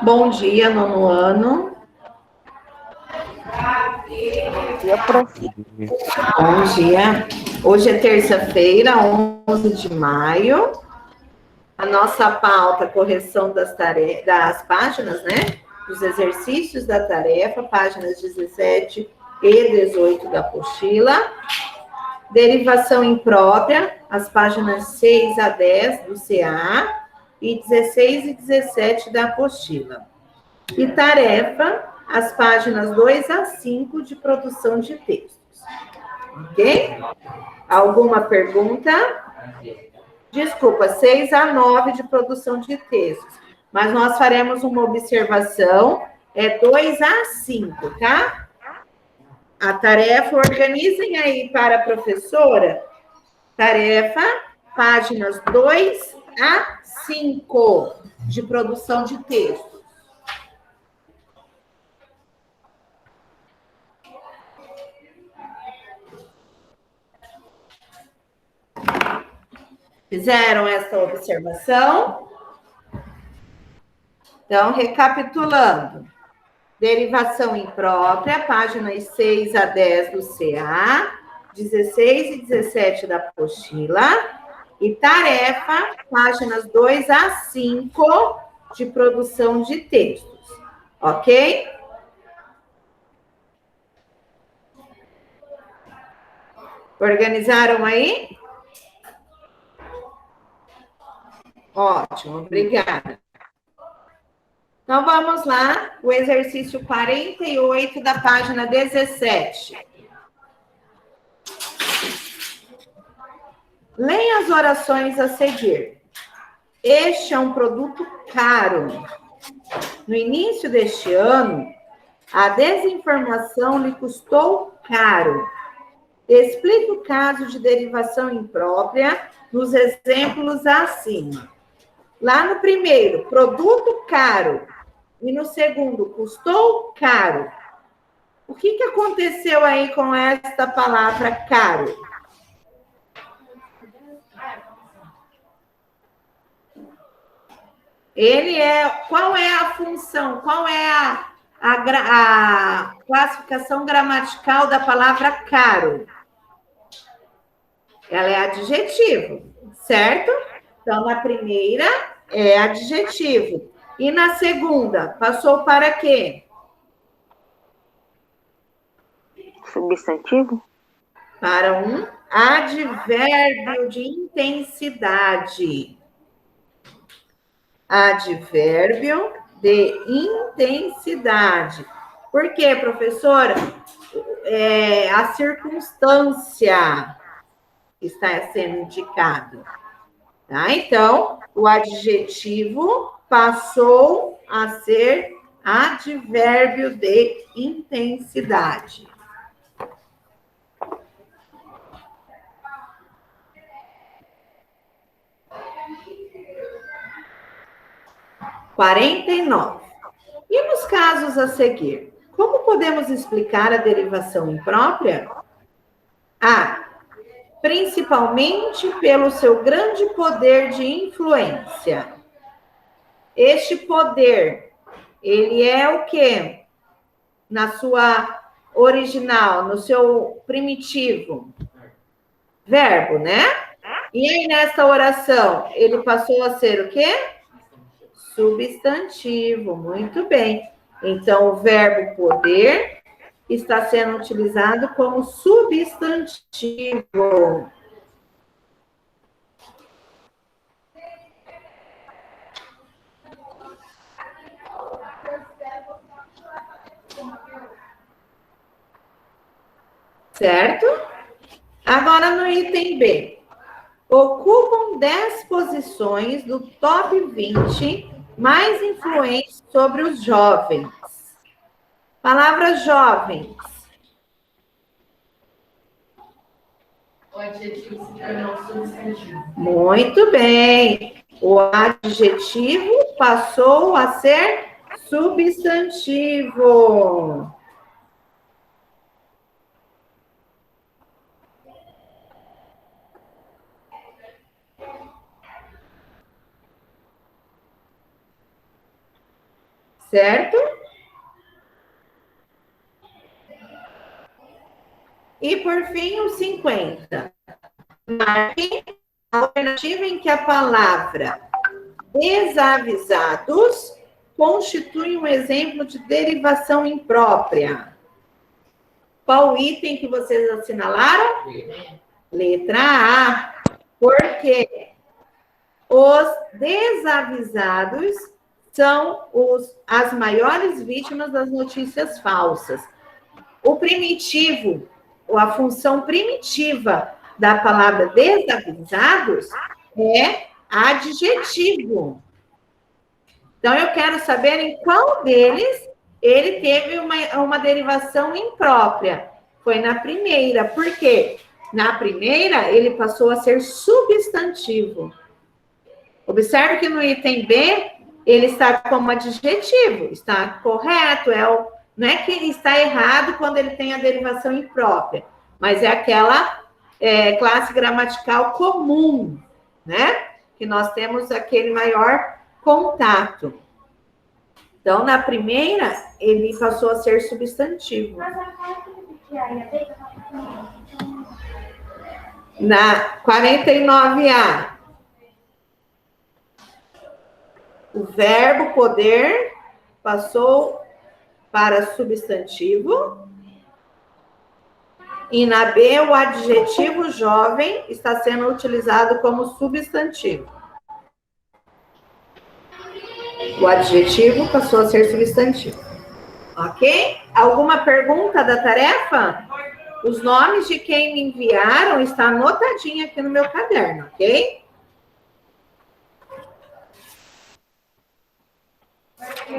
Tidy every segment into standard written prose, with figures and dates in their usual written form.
Bom dia, nono ano. Bom dia, prof. Bom dia. Hoje é terça-feira, 11 de maio. A nossa pauta, correção das páginas, né? Dos exercícios da tarefa, páginas 17 e 18 da apostila. Derivação imprópria, as páginas 6 a 10 do CA e 16 e 17 da apostila. E tarefa, as páginas 2 a 5 de produção de textos. Ok? Alguma pergunta? Desculpa, 6 a 9 de produção de textos. Mas nós faremos uma observação, 2 a 5, tá? A tarefa, organizem aí para a professora. Tarefa, páginas 2 a 5 de produção de texto. Fizeram essa observação? Então, recapitulando. Derivação imprópria, páginas 6 a 10 do CA, 16 e 17 da apostila. E tarefa, páginas 2 a 5 de produção de textos. Ok? Organizaram aí? Ótimo, obrigada. Então, vamos lá, o exercício 48 da página 17. Leia as orações a seguir. Este é um produto caro. No início deste ano, a desinformação lhe custou caro. Explique o caso de derivação imprópria nos exemplos acima. Lá no primeiro, produto caro. E no segundo, custou caro. O que aconteceu aí com esta palavra caro? Qual é a função, qual é a classificação gramatical da palavra caro? Ela é adjetivo, certo? Então, na primeira é adjetivo. E na segunda, passou para quê? Substantivo? Para um advérbio de intensidade. Advérbio de intensidade. Por quê, professora? A circunstância está sendo indicado. Tá? Então, o adjetivo passou a ser advérbio de intensidade. Quarenta e nove. E nos casos a seguir, como podemos explicar a derivação imprópria? A. Principalmente pelo seu grande poder de influência. Este poder, ele é o quê? Na sua original, no seu primitivo. Verbo, né? E aí, nessa oração, ele passou a ser o quê? Substantivo, muito bem. Então, o verbo poder está sendo utilizado como substantivo. Certo? Agora, no item B. Ocupam 10 posições do top 20 mais influentes sobre os jovens. Palavra jovens. O adjetivo se tornou substantivo. Muito bem. O adjetivo passou a ser substantivo. certo? E, por fim, o 50. Marque a alternativa em que a palavra desavisados constitui um exemplo de derivação imprópria. Qual item que vocês assinalaram? Letra A. Porque os desavisados são as maiores vítimas das notícias falsas. O primitivo, ou a função primitiva da palavra desavisados é adjetivo. Então, eu quero saber em qual deles ele teve uma derivação imprópria. Foi na primeira. Por quê? Na primeira, ele passou a ser substantivo. Observe que no item B, ele está como adjetivo. Está correto. Não é que está errado quando ele tem a derivação imprópria, mas é aquela classe gramatical comum, né? Que nós temos aquele maior contato. Então, na primeira, ele passou a ser substantivo. Na 49A, o verbo poder passou para substantivo. E na B, o adjetivo jovem está sendo utilizado como substantivo. O adjetivo passou a ser substantivo. Ok? Alguma pergunta da tarefa? Os nomes de quem me enviaram estão anotadinhos aqui no meu caderno, ok?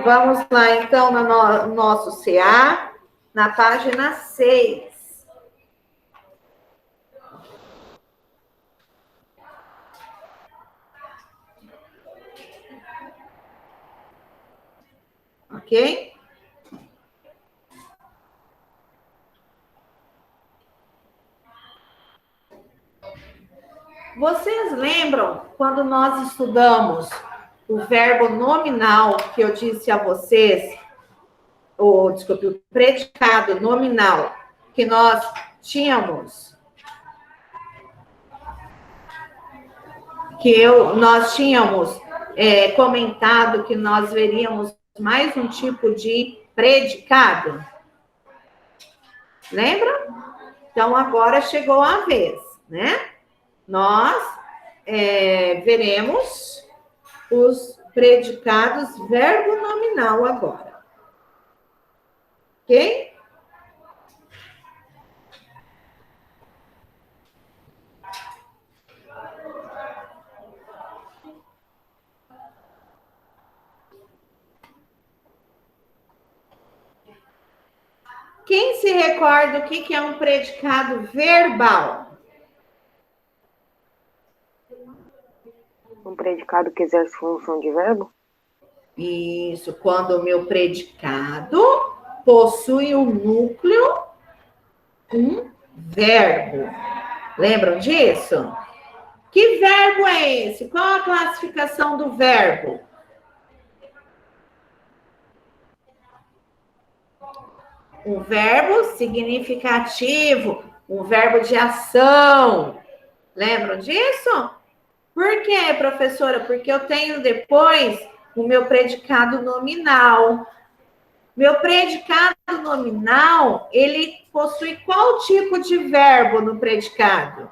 Vamos lá, então, no nosso CA, na página 6. Ok? Vocês lembram quando nós estudamos o verbo nominal que eu disse a vocês, desculpe, o predicado nominal que nós tínhamos, comentado que nós veríamos mais um tipo de predicado? Lembra? Então, agora chegou a vez, né? Nós veremos os predicados verbo nominal agora. Ok? Quem se recorda o que é um predicado verbal? Um predicado que exerce função de verbo? Isso, quando o meu predicado possui um núcleo, um verbo. Lembram disso? Que verbo é esse? Qual a classificação do verbo? Um verbo significativo, um verbo de ação. Lembram disso? Por quê, professora? Porque eu tenho depois o meu predicado nominal. Meu predicado nominal, ele possui qual tipo de verbo no predicado?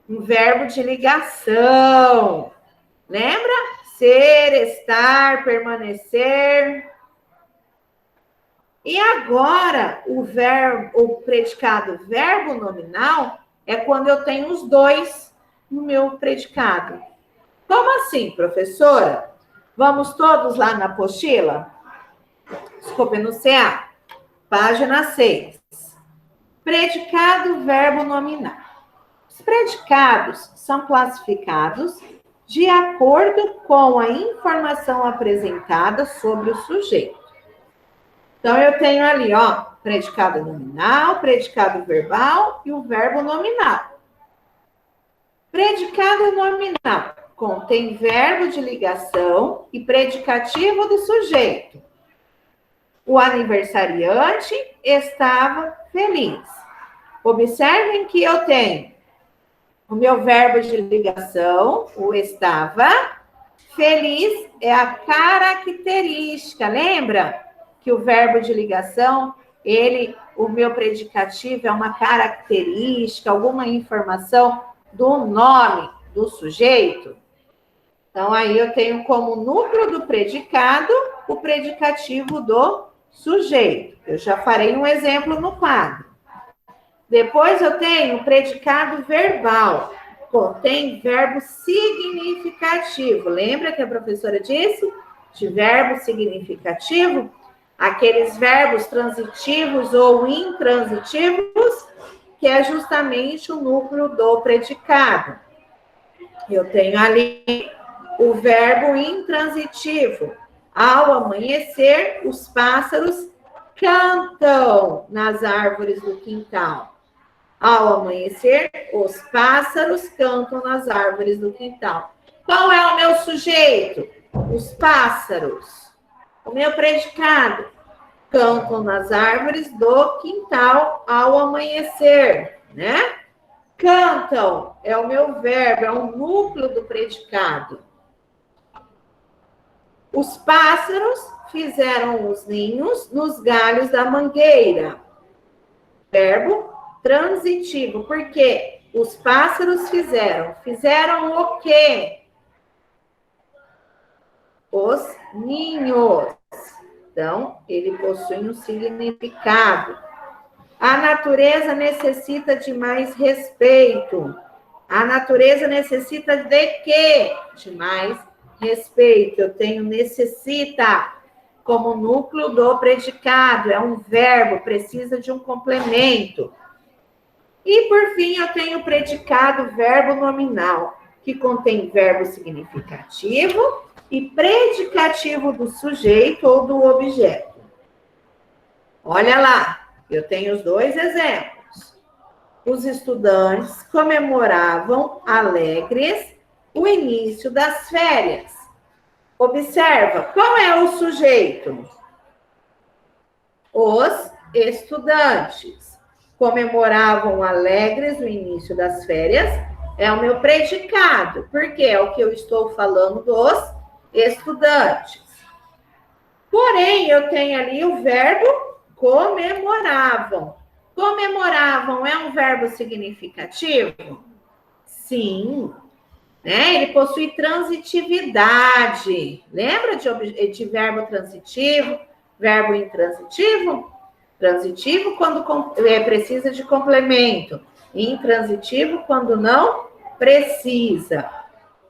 Um verbo de ligação. Lembra? Ser, estar, permanecer. E agora, o predicado verbo nominal é quando eu tenho os dois no meu predicado. Como assim, professora? Vamos todos lá na apostila? Desculpe, no CA. Página 6. Predicado verbo nominal. Os predicados são classificados de acordo com a informação apresentada sobre o sujeito. Então, eu tenho ali, predicado nominal, predicado verbal e o verbo nominal. Predicado nominal. contém verbo de ligação e predicativo do sujeito. O aniversariante estava feliz. Observem que eu tenho o meu verbo de ligação, o estava. Feliz é a característica. Lembra que o verbo de ligação, o meu predicativo é uma característica, alguma informação do nome do sujeito? Então, aí eu tenho como núcleo do predicado o predicativo do sujeito. Eu já farei um exemplo no quadro. Depois eu tenho o predicado verbal. Contém verbo significativo. Lembra que a professora disse? De verbo significativo, aqueles verbos transitivos ou intransitivos, que é justamente o núcleo do predicado. Eu tenho ali o verbo intransitivo. Ao amanhecer, os pássaros cantam nas árvores do quintal. Ao amanhecer, os pássaros cantam nas árvores do quintal. Qual é o meu sujeito? Os pássaros. O meu predicado. Cantam nas árvores do quintal ao amanhecer, né? Cantam é o meu verbo, é o núcleo do predicado. Os pássaros fizeram os ninhos nos galhos da mangueira. Verbo transitivo, porque os pássaros fizeram. Fizeram o quê? Os ninhos. Então, ele possui um significado. A natureza necessita de mais respeito. A natureza necessita de quê? De mais respeito. Eu tenho necessita como núcleo do predicado. É um verbo, precisa de um complemento. E, por fim, eu tenho o predicado verbo nominal, que contém verbo significativo e predicativo do sujeito ou do objeto. Olha lá, eu tenho os dois exemplos. Os estudantes comemoravam alegres o início das férias. Observa, qual é o sujeito? Os estudantes comemoravam alegres o início das férias. É o meu predicado, porque é o que eu estou falando dos estudantes. Porém, eu tenho ali o verbo comemoravam. Comemoravam é um verbo significativo? Sim. Né? Ele possui transitividade. Lembra de verbo transitivo, verbo intransitivo? Transitivo quando precisa de complemento. Intransitivo quando não precisa.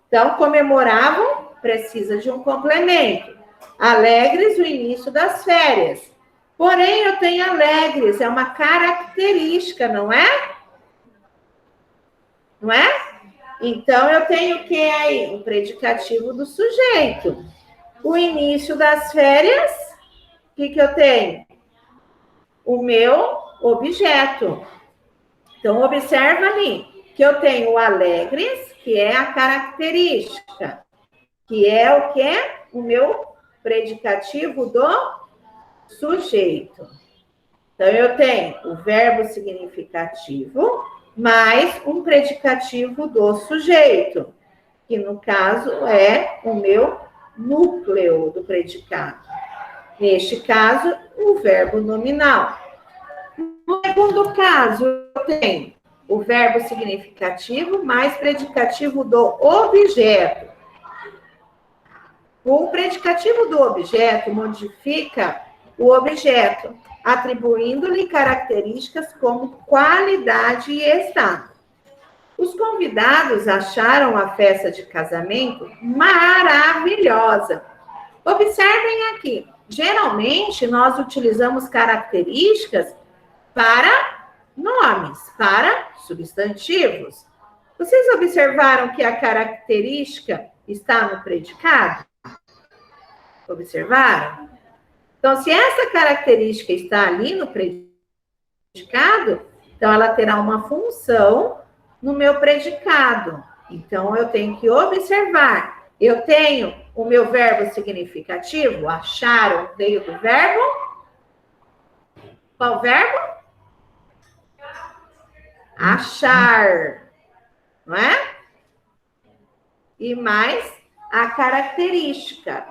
Então, comemoravam, precisa de um complemento. Alegres, o início das férias. Porém, eu tenho alegres, é uma característica, não é? Não é? Então, eu tenho o que aí? O predicativo do sujeito. O início das férias, o que eu tenho? O meu objeto. Então, observa ali que eu tenho o alegres, que é a característica, que é o que? O meu predicativo do sujeito. Então, eu tenho o verbo significativo mais um predicativo do sujeito, que no caso é o meu núcleo do predicado. Neste caso, o verbo nominal. No segundo caso, eu tenho o verbo significativo mais predicativo do objeto. O predicativo do objeto modifica o objeto, atribuindo-lhe características como qualidade e estado. Os convidados acharam a festa de casamento maravilhosa. Observem aqui, geralmente nós utilizamos características para nomes, para substantivos. Vocês observaram que a característica está no predicado? Observaram? Então, se essa característica está ali no predicado, então ela terá uma função no meu predicado. Então, eu tenho que observar. Eu tenho o meu verbo significativo, acharam, veio do verbo. Qual verbo? Achar, não é? E mais a característica.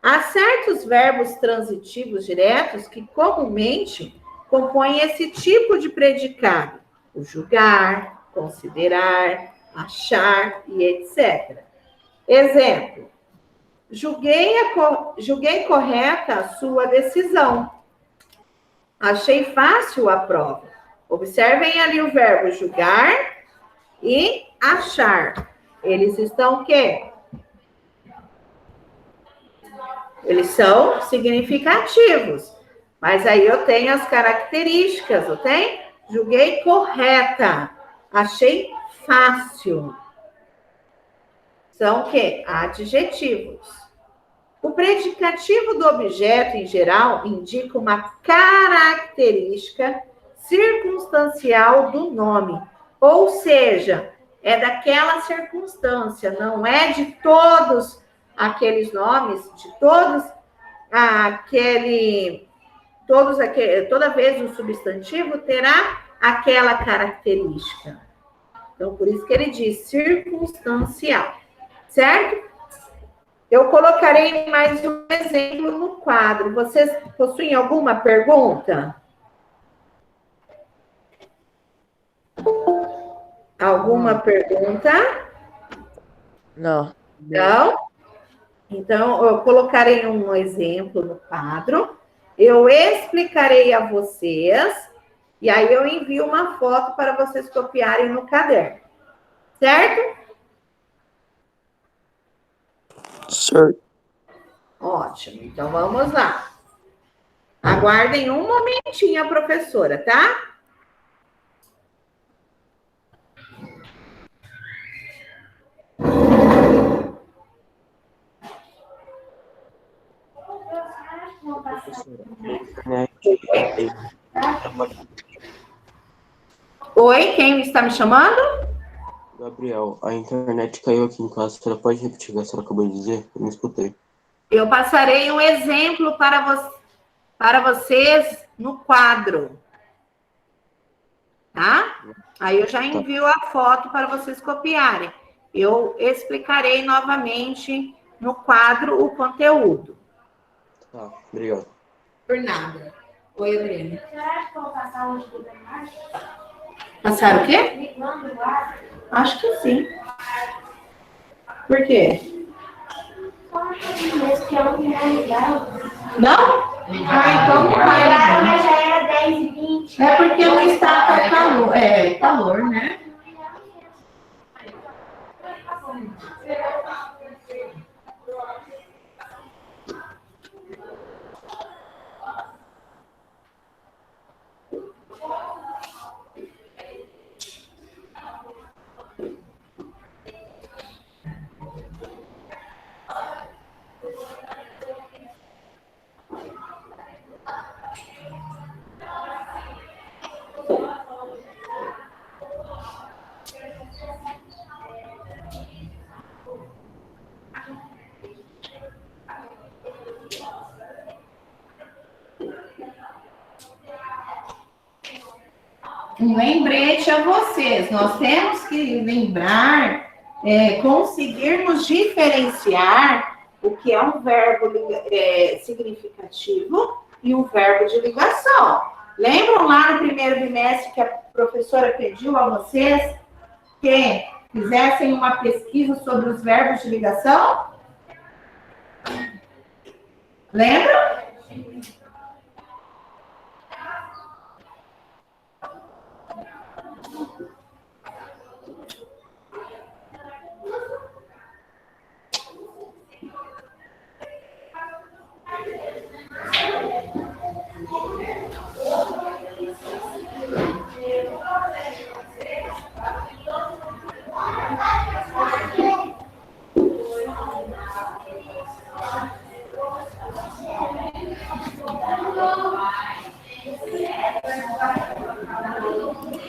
Há certos verbos transitivos diretos que comumente compõem esse tipo de predicado: o julgar, considerar, achar e etc. Exemplo: julguei correta a sua decisão. Achei fácil a prova. Observem ali o verbo julgar e achar. Eles estão o quê? Eles são significativos. Mas aí eu tenho as características, eu tenho? Julguei correta. Achei fácil. São o quê? Adjetivos. O predicativo do objeto, em geral, indica uma característica circunstancial do nome. Ou seja, é daquela circunstância, não é de todos aqueles nomes, de toda vez o substantivo terá aquela característica. Então, por isso que ele diz circunstancial, certo? Eu colocarei mais um exemplo no quadro. Vocês possuem alguma pergunta? Alguma pergunta? Não. Não? Então, eu colocarei um exemplo no quadro. Eu explicarei a vocês. E aí eu envio uma foto para vocês copiarem no caderno. Certo? Certo. Ótimo. Então, vamos lá. Aguardem um momentinho a professora, tá? Oi, quem está me chamando? Gabriel, a internet caiu aqui em casa. Você pode repetir o que a senhora acabou de dizer? Eu não escutei. Eu passarei um exemplo para vocês no quadro. Tá? Aí eu já envio a foto para vocês copiarem. Eu explicarei novamente no quadro o conteúdo. Tá, obrigado. Por nada. Oi, Adriana. Passaram o quê? Acho que sim. Por quê? Não? Ah, então não vai. Mas já era 10h20. É porque não está calor. É, calor, né? Um lembrete a vocês. Nós temos que lembrar, conseguirmos diferenciar o que é um verbo significativo e um verbo de ligação. Lembram lá no primeiro bimestre que a professora pediu a vocês que fizessem uma pesquisa sobre os verbos de ligação? Lembram?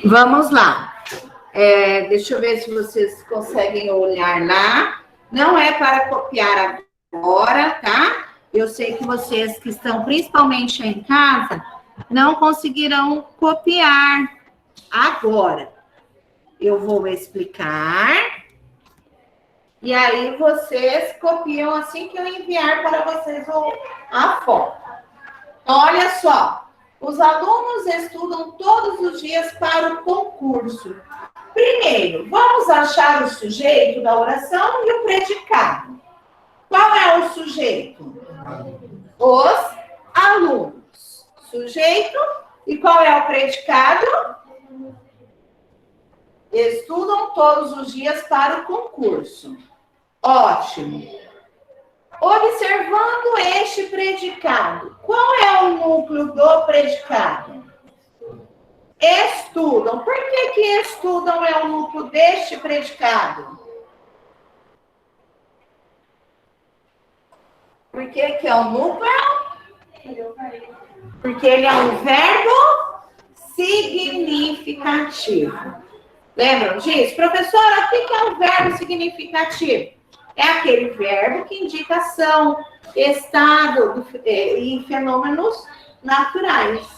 Vamos lá. Deixa eu ver se vocês conseguem olhar lá. Não é para copiar agora, tá? Eu sei que vocês que estão principalmente em casa não conseguirão copiar agora. Eu vou explicar. E aí vocês copiam assim que eu enviar para vocês a foto. Então, olha só. Os alunos estudam todos os dias para o concurso. Primeiro, vamos achar o sujeito da oração e o predicado. Qual é o sujeito? Os alunos. Sujeito. E qual é o predicado? Estudam todos os dias para o concurso. Ótimo. Observando este predicado, qual é o núcleo do predicado? Estudam. Por que estudam é o núcleo deste predicado? Por que é o núcleo? Porque ele é um verbo significativo. Lembram disso? Professora, o que é um verbo significativo? É aquele verbo que indica ação, estado e fenômenos naturais.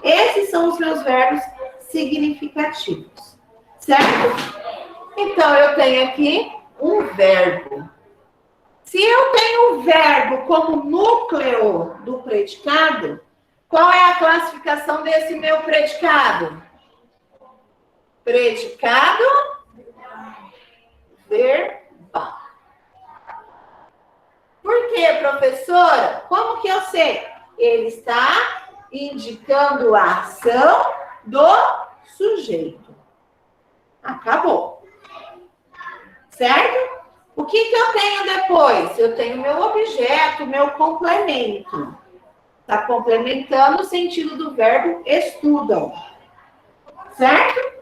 Esses são os meus verbos significativos, certo? Então, eu tenho aqui um verbo. Se eu tenho um verbo como núcleo do predicado, qual é a classificação desse meu predicado? Predicado verbal. Por quê, professora? Como que eu sei? Ele está indicando a ação do sujeito. Acabou. Certo? O que eu tenho depois? Eu tenho meu objeto, meu complemento. Está complementando o sentido do verbo estudam. Certo?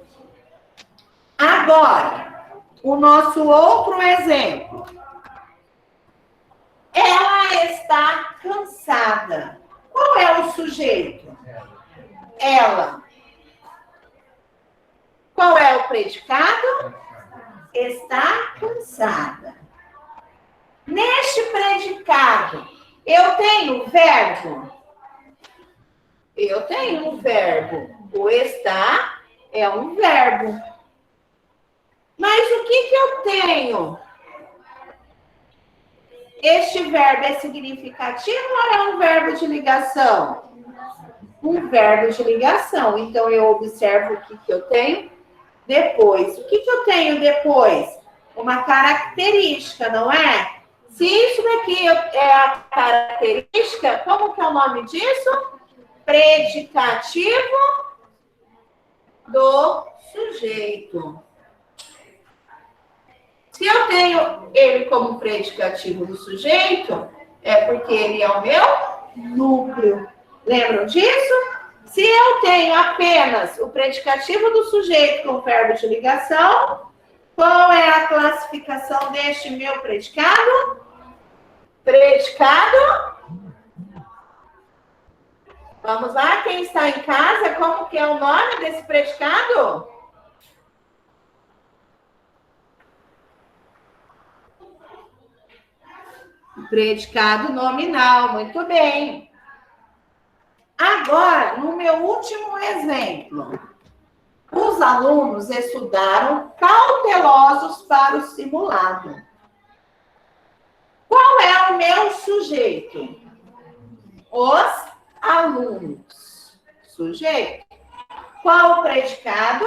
Agora, o nosso outro exemplo. Ela está cansada. Qual é o sujeito? Ela. Qual é o predicado? Está cansada. Neste predicado, eu tenho verbo? Eu tenho um verbo. O estar é um verbo. Mas o que eu tenho? Este verbo é significativo ou é um verbo de ligação? Um verbo de ligação. Então, eu observo o que eu tenho depois. O que eu tenho depois? Uma característica, não é? Se isso daqui é a característica, como que é o nome disso? Predicativo do sujeito. Se eu tenho ele como predicativo do sujeito, é porque ele é o meu núcleo. Lembram disso? Se eu tenho apenas o predicativo do sujeito com o verbo de ligação, qual é a classificação deste meu predicado? Predicado. Vamos lá, quem está em casa, como que é o nome desse predicado? Predicado nominal, muito bem. Agora, no meu último exemplo, os alunos estudaram cautelosos para o simulado. Qual é o meu sujeito? Os alunos. Sujeito. Qual o predicado?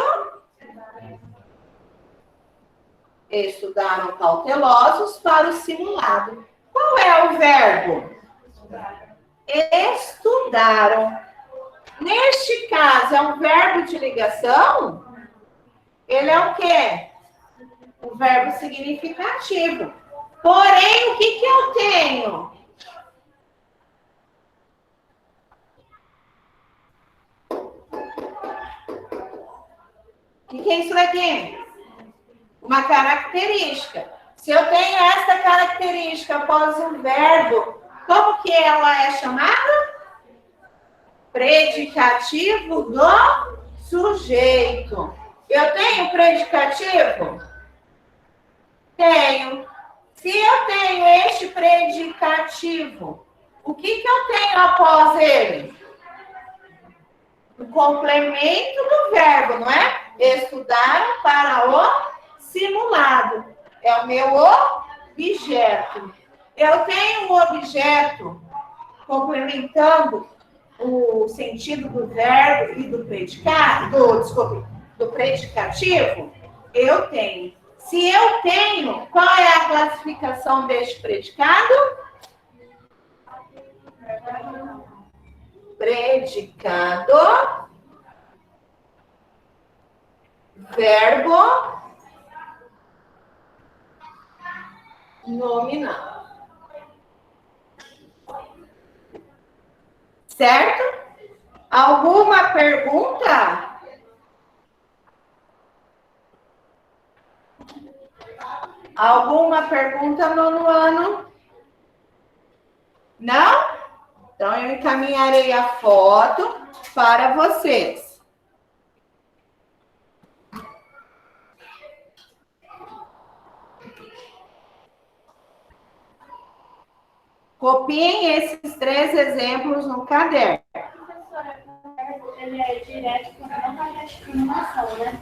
Estudaram cautelosos para o simulado. Qual é o verbo? Estudaram. Neste caso, é um verbo de ligação? Ele é o quê? Um verbo significativo. Porém, o que eu tenho? O que é isso daqui? Uma característica. Se eu tenho esta característica após um verbo, como que ela é chamada? Predicativo do sujeito. Eu tenho predicativo? Tenho. Se eu tenho este predicativo, o que eu tenho após ele? O complemento do verbo, não é? Estudaram para o simulado. É o meu objeto. Eu tenho um objeto complementando o sentido do verbo e do predicado, do predicativo. Eu tenho. Se eu tenho, qual é a classificação deste predicado? Predicado, verbo nominal. Certo? Alguma pergunta? Alguma pergunta, nono ano? Não? Então, eu encaminharei a foto para vocês. Copiem esses 3 exemplos no caderno. Professora, ele é direto quando não vai ter discriminação, né?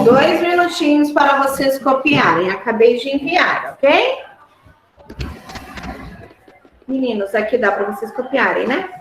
Dois minutinhos para vocês copiarem. Acabei de enviar, ok? Meninos, aqui dá para vocês copiarem, né?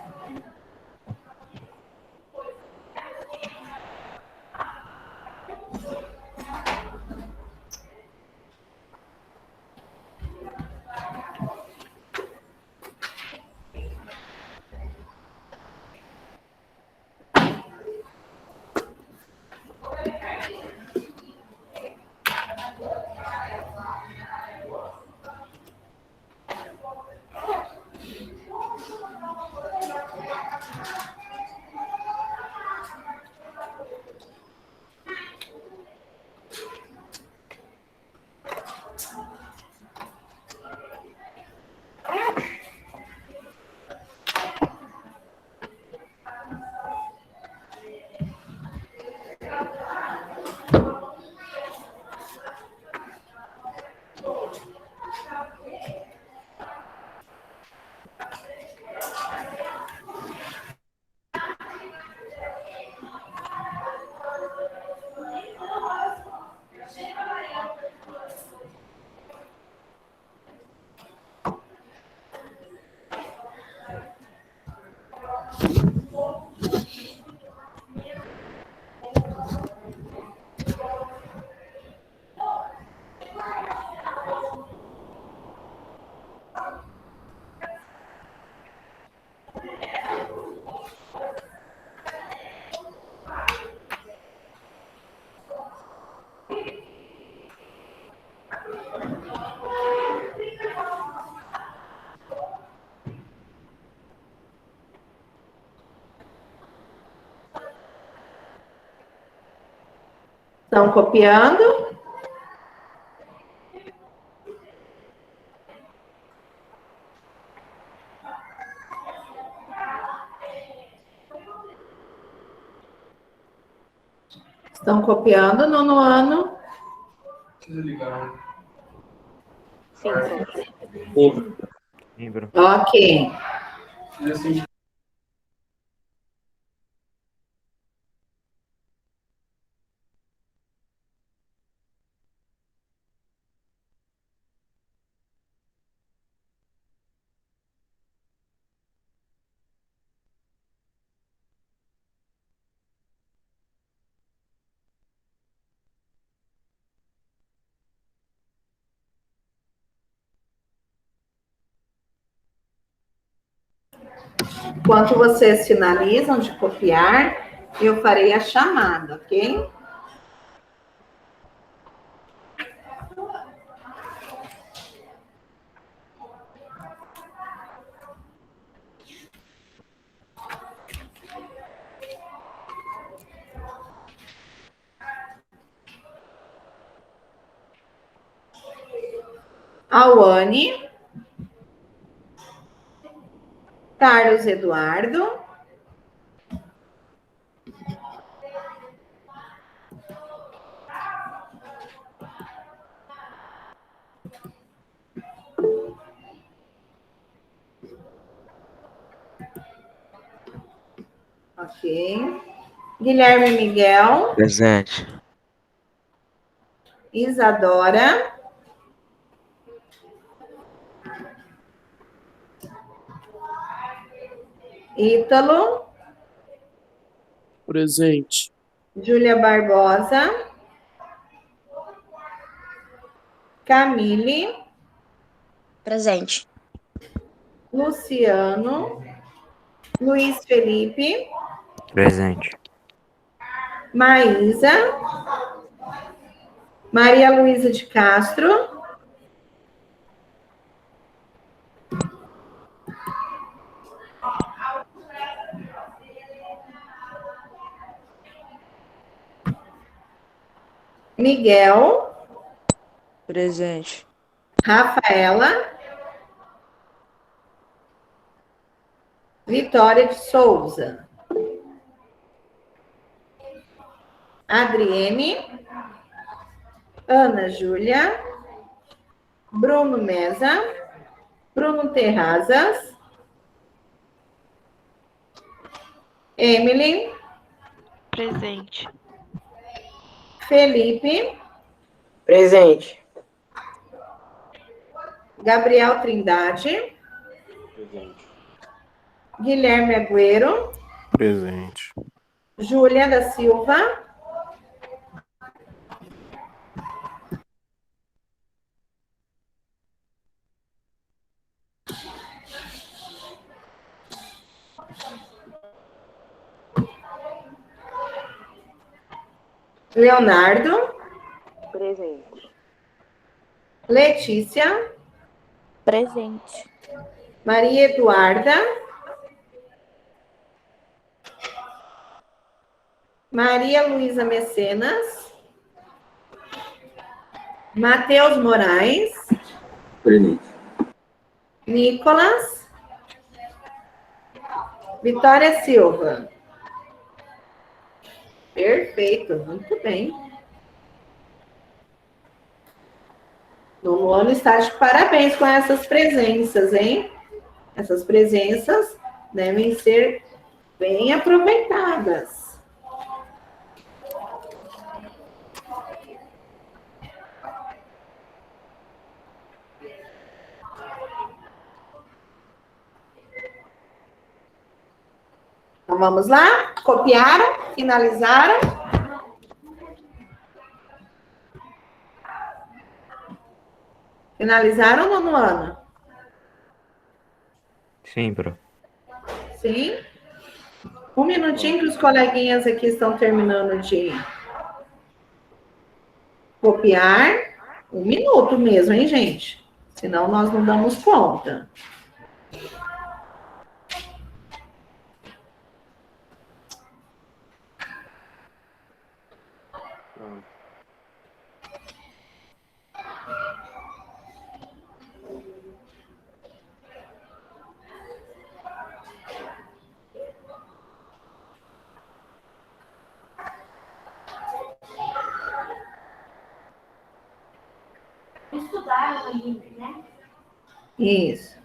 Estão copiando? Estão copiando, nono ano? Sim, professora. Lembro. Ok. Enquanto vocês finalizam de copiar, eu farei a chamada, ok? Auane, Carlos Eduardo, ok, Guilherme Miguel, Presente. Isadora, Ítalo, Presente. Júlia Barbosa, Camille, Presente. Luciano, Luiz Felipe, Presente. Maísa, Maria Luísa de Castro, Miguel, Presente. Rafaela, Vitória de Souza, Adriene, Ana Júlia, Bruno Mesa, Bruno Terrazas, Emily, Presente. Felipe, Presente. Gabriel Trindade, Presente. Guilherme Agüero, Presente. Júlia da Silva, Leonardo, Presente. Letícia, Presente. Maria Eduarda, Maria Luísa Mecenas, Matheus Moraes, Presente. Nicolas, Vitória Silva. Perfeito, muito bem. Nono ano está de parabéns com essas presenças, hein? Essas presenças devem ser bem aproveitadas. Então vamos lá? Copiaram? Finalizaram? Finalizaram, nono ano? Sim, pro. Sim? Um minutinho que os coleguinhas aqui estão terminando de copiar. Um minuto mesmo, hein, gente? Senão nós não damos conta. Pronto. Estudaram ainda, né? Isso.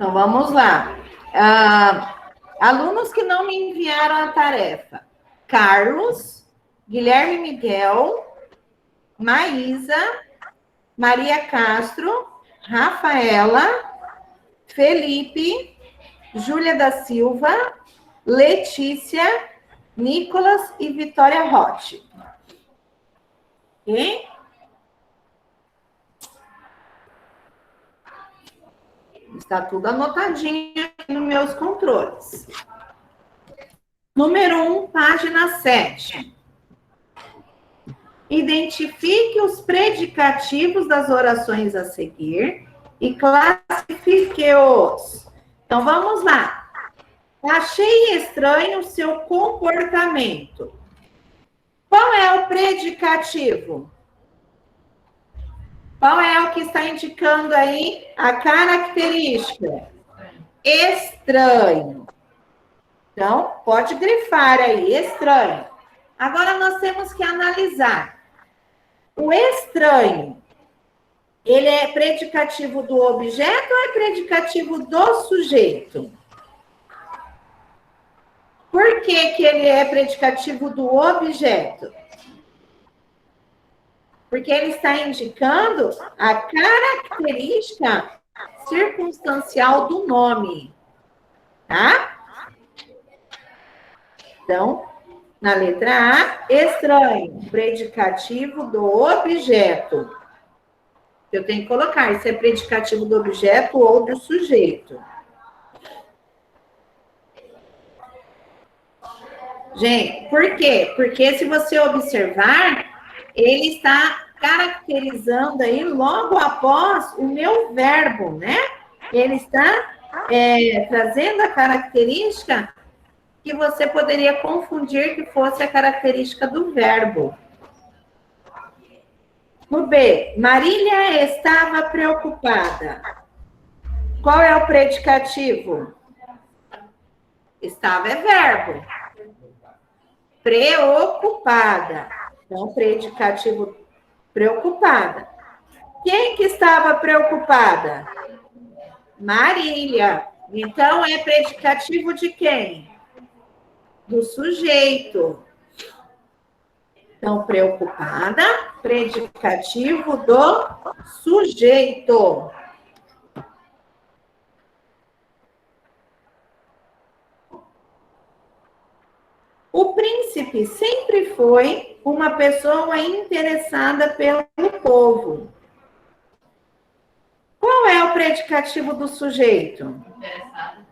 Então, vamos lá. Alunos que não me enviaram a tarefa. Carlos, Guilherme Miguel, Maísa, Maria Castro, Rafaela, Felipe, Júlia da Silva, Letícia, Nicolas e Vitória Rotti. Ok? Está tudo anotadinho aqui nos meus controles. Número 1, página 7. Identifique os predicativos das orações a seguir e classifique-os. Então, vamos lá. Achei estranho o seu comportamento. Qual é o predicativo? Qual é o que está indicando aí a característica? Estranho. Então, pode grifar aí, estranho. Agora, nós temos que analisar. O estranho, ele é predicativo do objeto ou é predicativo do sujeito? Por que que ele é predicativo do objeto? Porque ele está indicando a característica circunstancial do nome, tá? Então, na letra A, estranho, predicativo do objeto. Eu tenho que colocar se é predicativo do objeto ou do sujeito. Gente, por quê? Porque se você observar, ele está caracterizando aí logo após o meu verbo, né? Ele está trazendo a característica que você poderia confundir que fosse a característica do verbo. No B, Marília estava preocupada. Qual é o predicativo? Estava é verbo. Preocupada. Então, predicativo preocupada. Quem que estava preocupada? Marília. Então, é predicativo de quem? Do sujeito. Então, preocupada, predicativo do sujeito. O príncipe sempre foi uma pessoa interessada pelo povo. Qual é o predicativo do sujeito? Interessado.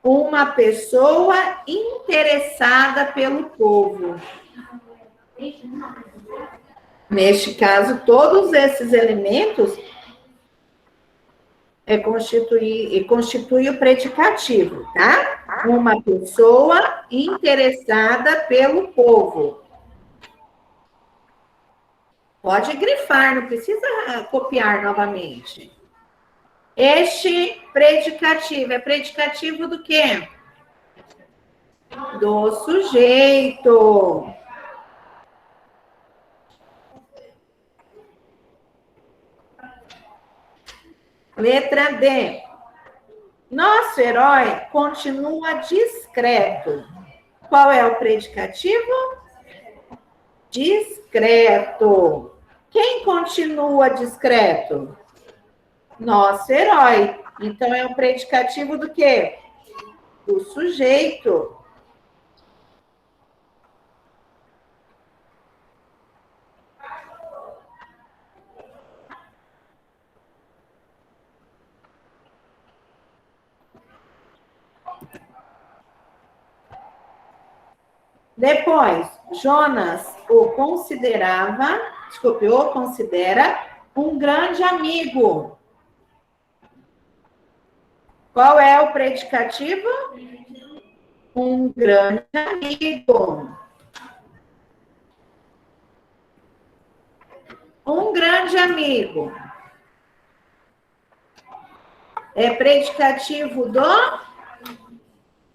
Uma pessoa interessada pelo povo. Neste caso, todos esses elementos constituem o predicativo, tá? Uma pessoa interessada pelo povo. Pode grifar, não precisa copiar novamente. Este predicativo é predicativo do quê? Do sujeito. Letra D. Nosso herói continua discreto. Qual é o predicativo? Discreto. Quem continua discreto? Nosso herói. Então, é o predicativo do quê? Do sujeito. Depois, Jonas o considera um grande amigo. Qual é o predicativo? Um grande amigo. Um grande amigo. É predicativo do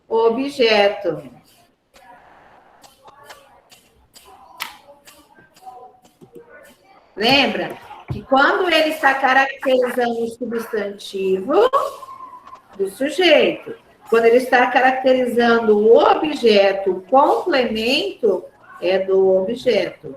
objeto. Lembra que quando ele está caracterizando o substantivo, do sujeito. Quando ele está caracterizando o objeto, o complemento é do objeto.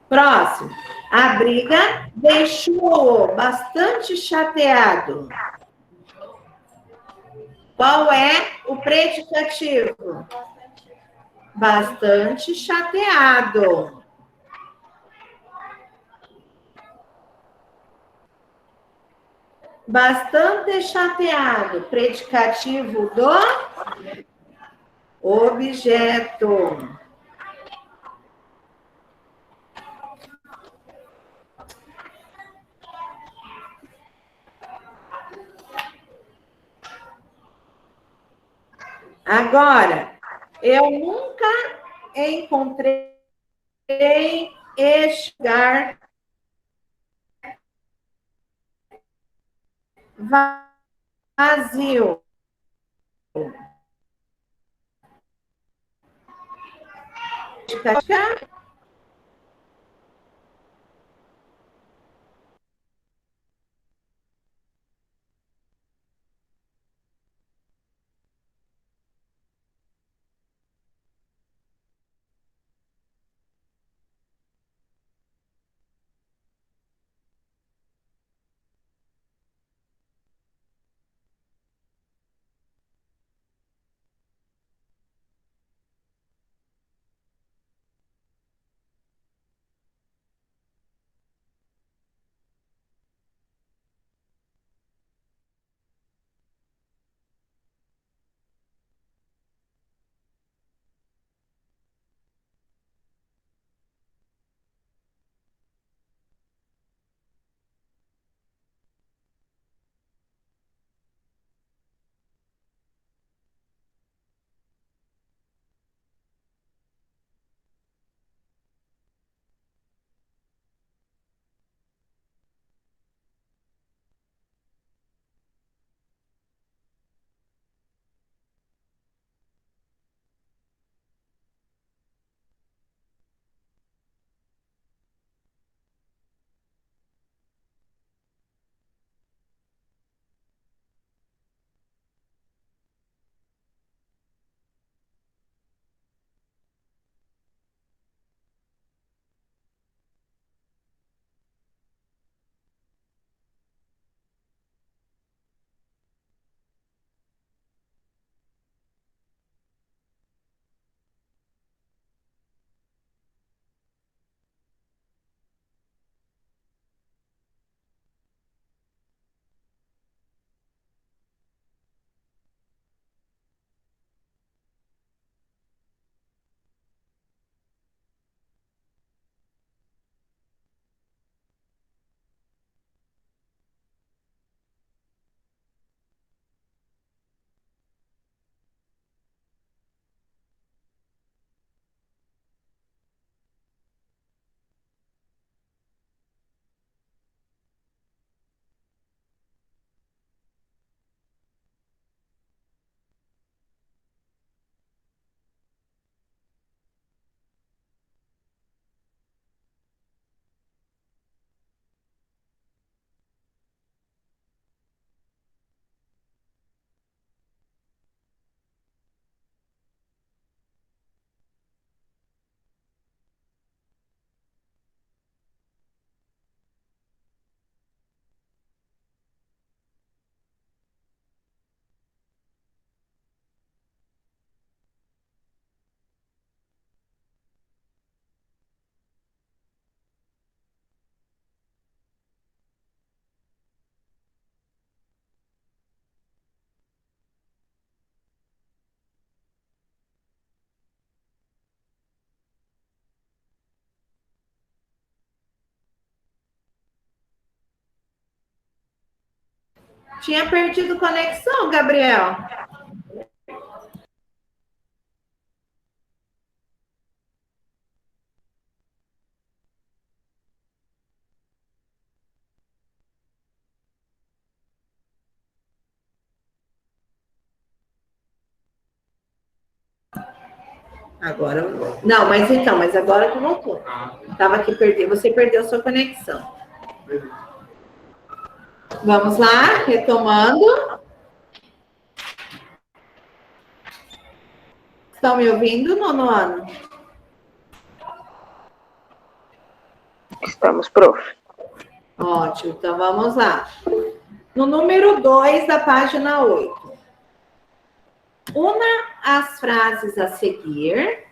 Próximo. A briga deixou-o bastante chateado. Qual é o predicativo? Bastante chateado. Bastante chateado. Predicativo do objeto. Agora, eu nunca encontrei este lugar vazio. Tinha perdido conexão, Gabriel. Agora, não, mas agora que voltou. Estava aqui, você perdeu sua conexão. Vamos lá, retomando. Estão me ouvindo, nono ano? Estamos, prof. Ótimo, então vamos lá. No número 2 da página 8. Una as frases a seguir,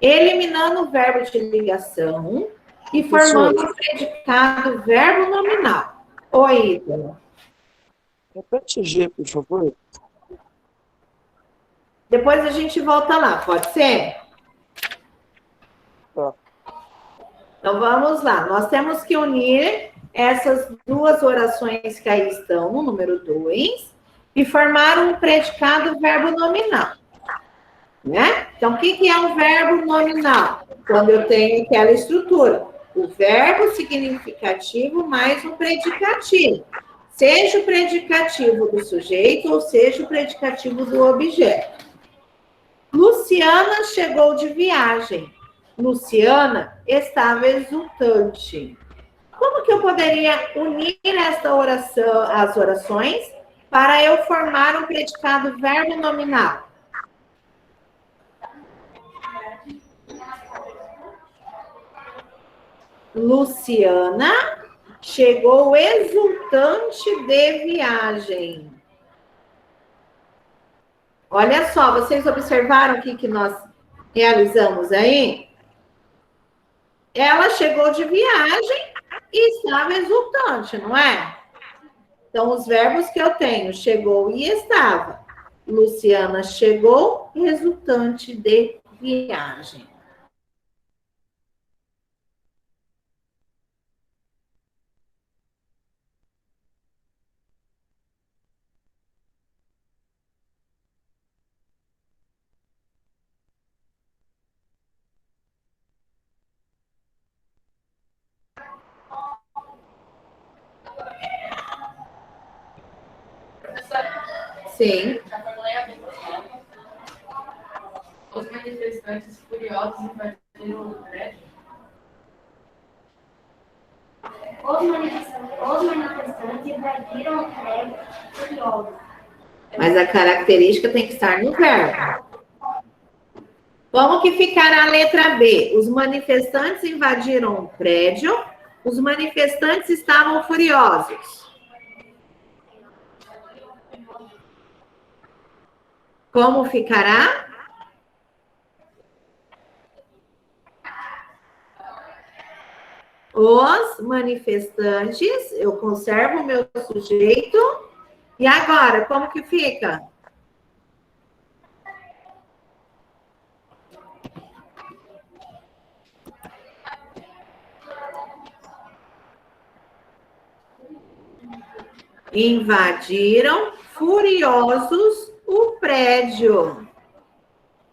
eliminando o verbo de ligação e formando o predicado verbo nominal. Oi, Ida. Repete G, por favor. Depois a gente volta lá, pode ser? Tá. Então vamos lá. Nós temos que unir essas duas orações que aí estão no número 2 e formar um predicado verbo nominal. Né? Então, o que é um verbo nominal? Quando eu tenho aquela estrutura. O verbo significativo mais um predicativo. Seja o predicativo do sujeito ou seja o predicativo do objeto. Luciana chegou de viagem. Luciana estava exultante. Como que eu poderia unir esta oração, as orações, para eu formar um predicado verbo nominal? Luciana chegou exultante de viagem. Olha só, vocês observaram o que nós realizamos aí? Ela chegou de viagem e estava exultante, não é? Então, os verbos que eu tenho, chegou e estava. Luciana chegou exultante de viagem. Sim. Os manifestantes furiosos invadiram o prédio. Os manifestantes invadiram o prédio furiosos. Mas a característica tem que estar no verbo. Como que ficará a letra B? Os manifestantes invadiram o prédio, os manifestantes estavam furiosos. Como ficará? Os manifestantes, eu conservo o meu sujeito. E agora, como que fica? Invadiram furiosos o prédio.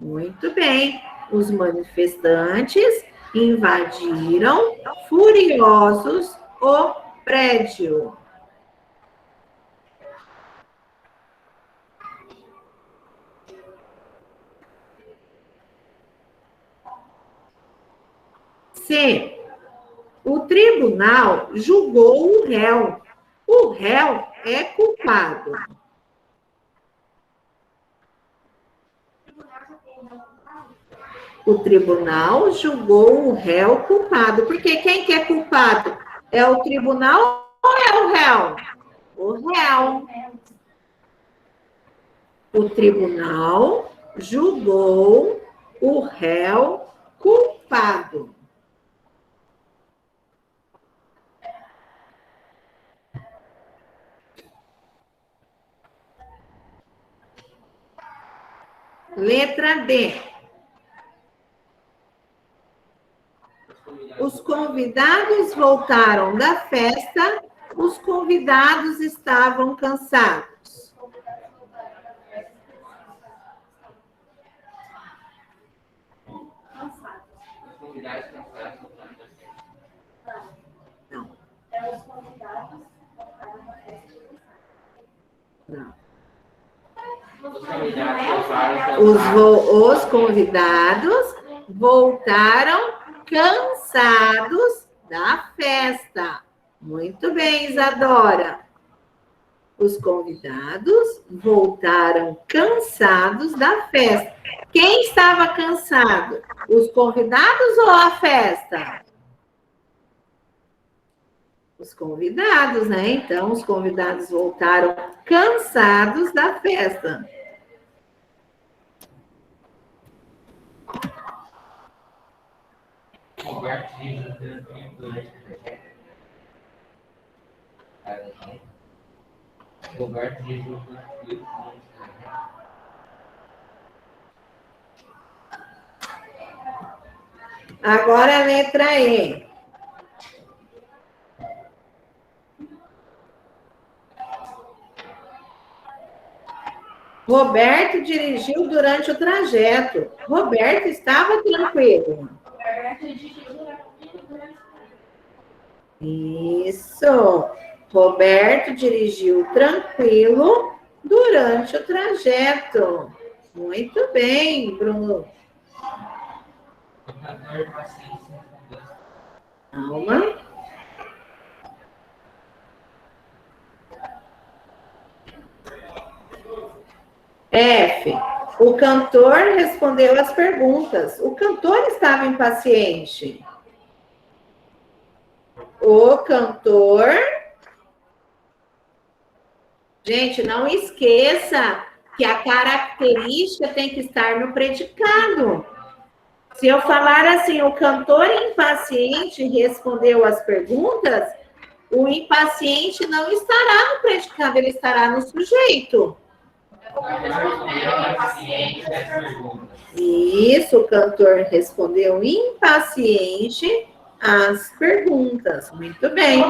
Muito bem. Os manifestantes invadiram furiosos o prédio. C. O tribunal julgou o réu. O réu é culpado. O tribunal julgou o réu culpado. Porque quem que é culpado? É o tribunal ou é o réu? O réu. O tribunal julgou o réu culpado. Letra D. Os convidados voltaram da festa, os convidados estavam cansados. Não. Os convidados voltaram cansados da festa. Muito bem, Isadora. Os convidados voltaram cansados da festa. Quem estava cansado? Os convidados ou a festa? Os convidados, né? Então, os convidados voltaram cansados da festa. Agora a letra E. Roberto dirigiu durante o trajeto. Roberto estava tranquilo. Isso. Roberto dirigiu tranquilo durante o trajeto. Muito bem, Bruno. Calma. F. O cantor respondeu as perguntas. O cantor estava impaciente. O cantor... Gente, não esqueça que a característica tem que estar no predicado. Se eu falar assim, o cantor impaciente respondeu as perguntas, o impaciente não estará no predicado, ele estará no sujeito. Isso, o cantor respondeu impaciente às perguntas. Muito bem.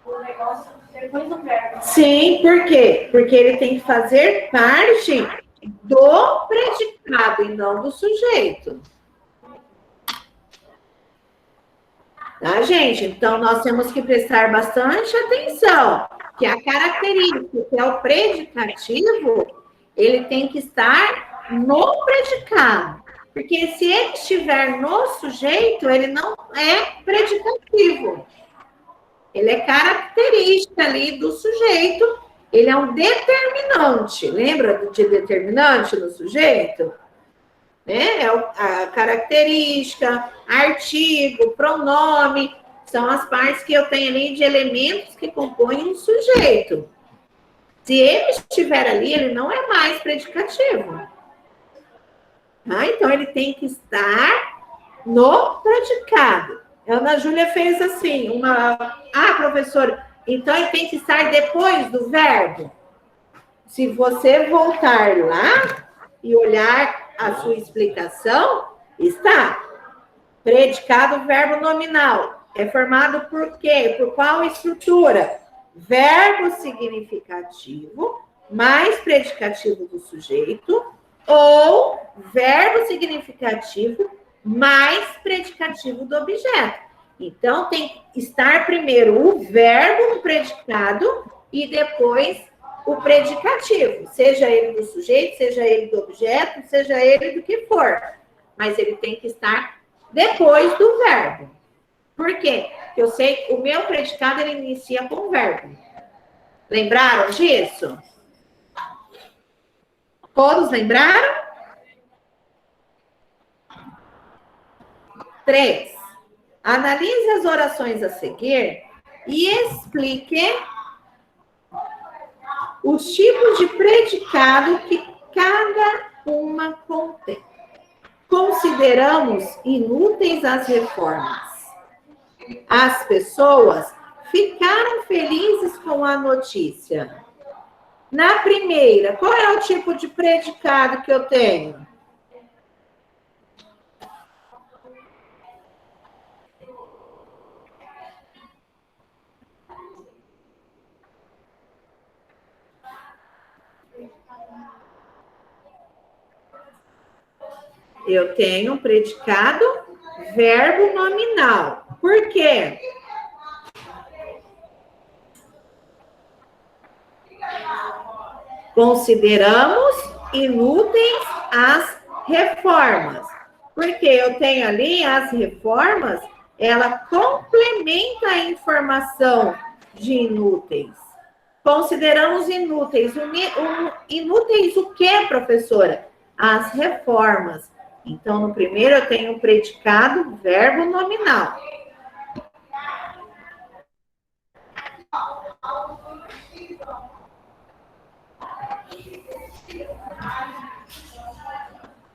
O negócio depois do verbo. Sim, por quê? Porque ele tem que fazer parte do predicado e não do sujeito. Tá, gente? Então, nós temos que prestar bastante atenção, que a característica, que é o predicativo, ele tem que estar no predicado. Porque se ele estiver no sujeito, ele não é predicativo. Ele é característica ali do sujeito, ele é um determinante. Lembra de determinante no sujeito? Né? É a característica, artigo, pronome, são as partes que eu tenho ali de elementos que compõem um sujeito. Se ele estiver ali, ele não é mais predicativo. Tá? Então, ele tem que estar no predicado. A Ana Júlia fez assim, professora, então ele tem que estar depois do verbo? Se você voltar lá e olhar a sua explicação, está. Predicado, verbo nominal. É formado por quê? Por qual estrutura? Verbo significativo mais predicativo do sujeito ou verbo significativo mais predicativo do objeto. Então, tem que estar primeiro o verbo no predicado e depois o predicativo. Seja ele do sujeito, seja ele do objeto, seja ele do que for. Mas ele tem que estar depois do verbo. Por quê? Porque eu sei que o meu predicado, ele inicia com o verbo. Lembraram disso? Todos lembraram? 3. Analise as orações a seguir e explique os tipos de predicado que cada uma contém. Consideramos inúteis as reformas. As pessoas ficaram felizes com a notícia. Na primeira, qual é o tipo de predicado que eu tenho? Eu tenho um predicado verbo nominal. Por quê? Consideramos inúteis as reformas. Porque eu tenho ali as reformas, ela complementa a informação de inúteis. Consideramos inúteis. Inúteis o quê, professora? As reformas. Então, no primeiro eu tenho o predicado, verbo nominal.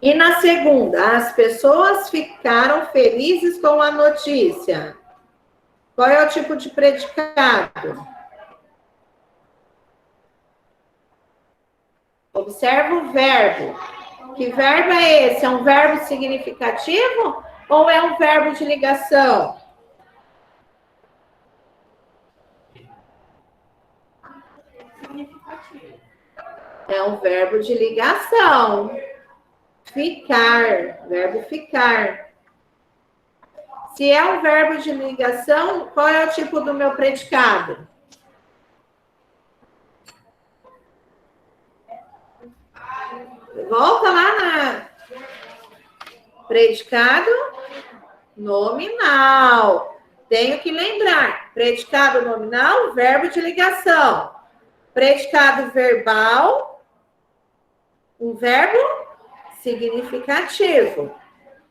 E na segunda, as pessoas ficaram felizes com a notícia. Qual é o tipo de predicado? Observa o verbo. Que verbo é esse? É um verbo significativo ou é um verbo de ligação? É um verbo de ligação. Ficar, verbo ficar. Se é um verbo de ligação, qual é o tipo do meu predicado? Volta lá na predicado nominal. Tenho que lembrar. Predicado nominal, verbo de ligação. Predicado verbal, um verbo significativo.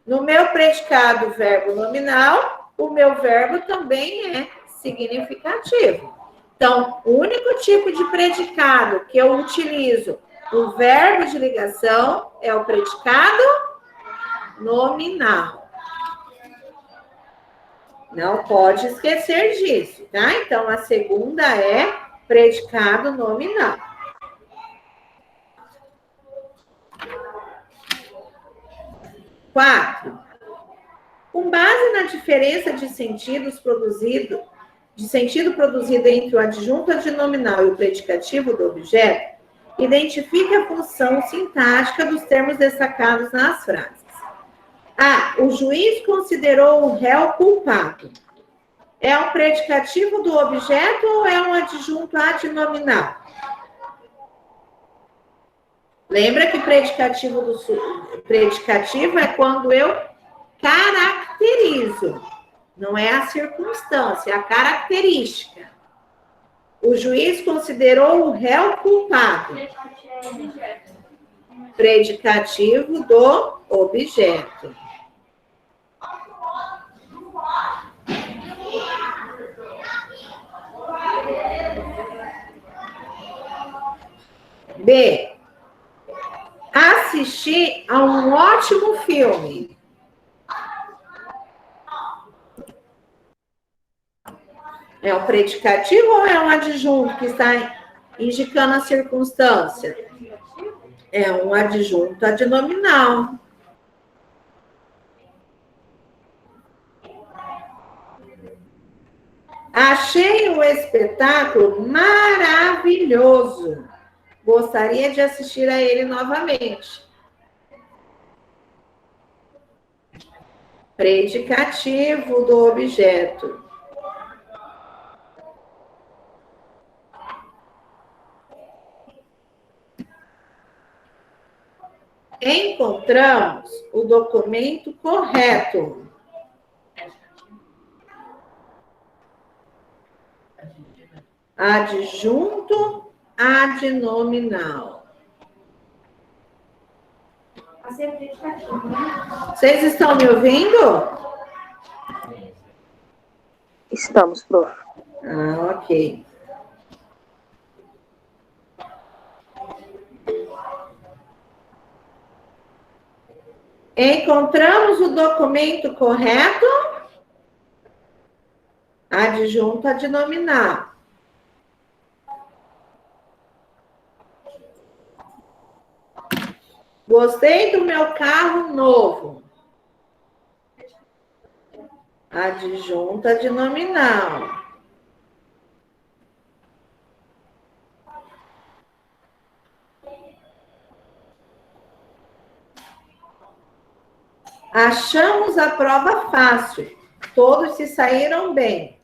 No meu predicado verbo nominal, o meu verbo também é significativo. Então, o único tipo de predicado que eu utilizo o verbo de ligação é o predicado nominal. Não pode esquecer disso, tá? Então, a segunda é predicado nominal. Quatro. Com base na diferença de sentido produzido entre o adjunto adnominal e o predicativo do objeto, identifique a função sintática dos termos destacados nas frases. A. O juiz considerou o réu culpado. É um predicativo do objeto ou é um adjunto adnominal? Lembra que predicativo é quando eu caracterizo. Não é a circunstância, é a característica. O juiz considerou o réu culpado. Predicativo do objeto. B. Assisti a um ótimo filme. É um predicativo ou é um adjunto que está indicando a circunstância? É um adjunto adnominal. Achei o espetáculo maravilhoso. Gostaria de assistir a ele novamente. Predicativo do objeto. Encontramos o documento correto. Adjunto adnominal. Vocês estão me ouvindo? Estamos, prof. Ah, ok. Encontramos o documento correto? Adjunto adnominal. Gostei do meu carro novo. Adjunto adnominal. Achamos a prova fácil. Todos se saíram bem.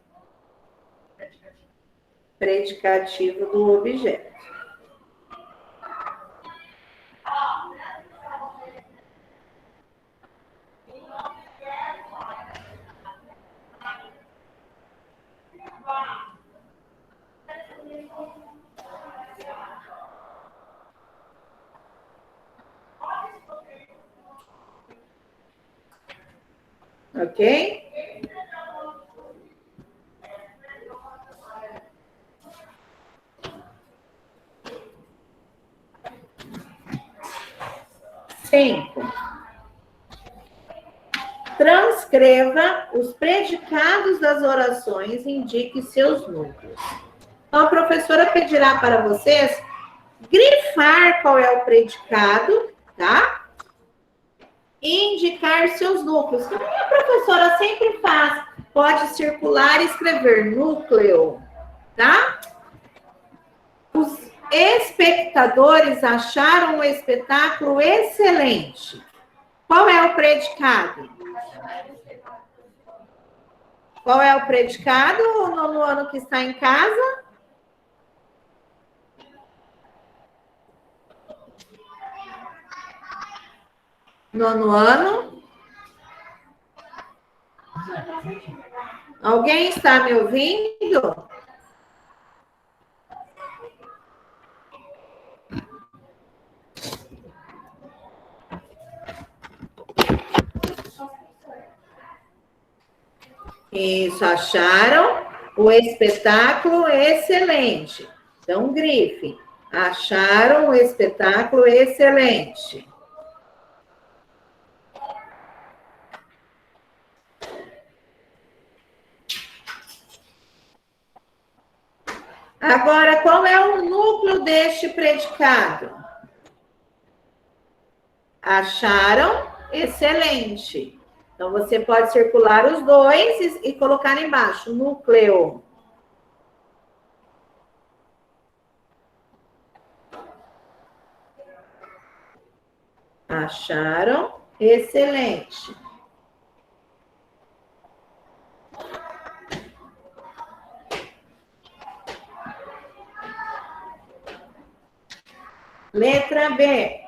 Predicativo do objeto. Ok? Cinco. Transcreva os predicados das orações e indique seus núcleos. Então, a professora pedirá para vocês grifar qual é o predicado, tá? E indicar seus núcleos. Que a professora sempre faz. Pode circular e escrever núcleo, tá? Os espectadores acharam o espetáculo excelente. Qual é o predicado? Qual é o predicado, o nono ano que está em casa? Nono ano? Alguém está me ouvindo? Isso, acharam o espetáculo excelente. Então, grife. Acharam o espetáculo excelente. Agora, qual é o núcleo deste predicado? Acharam excelente. Então, você pode circular os dois e colocar embaixo, núcleo. Acharam excelente. Letra B.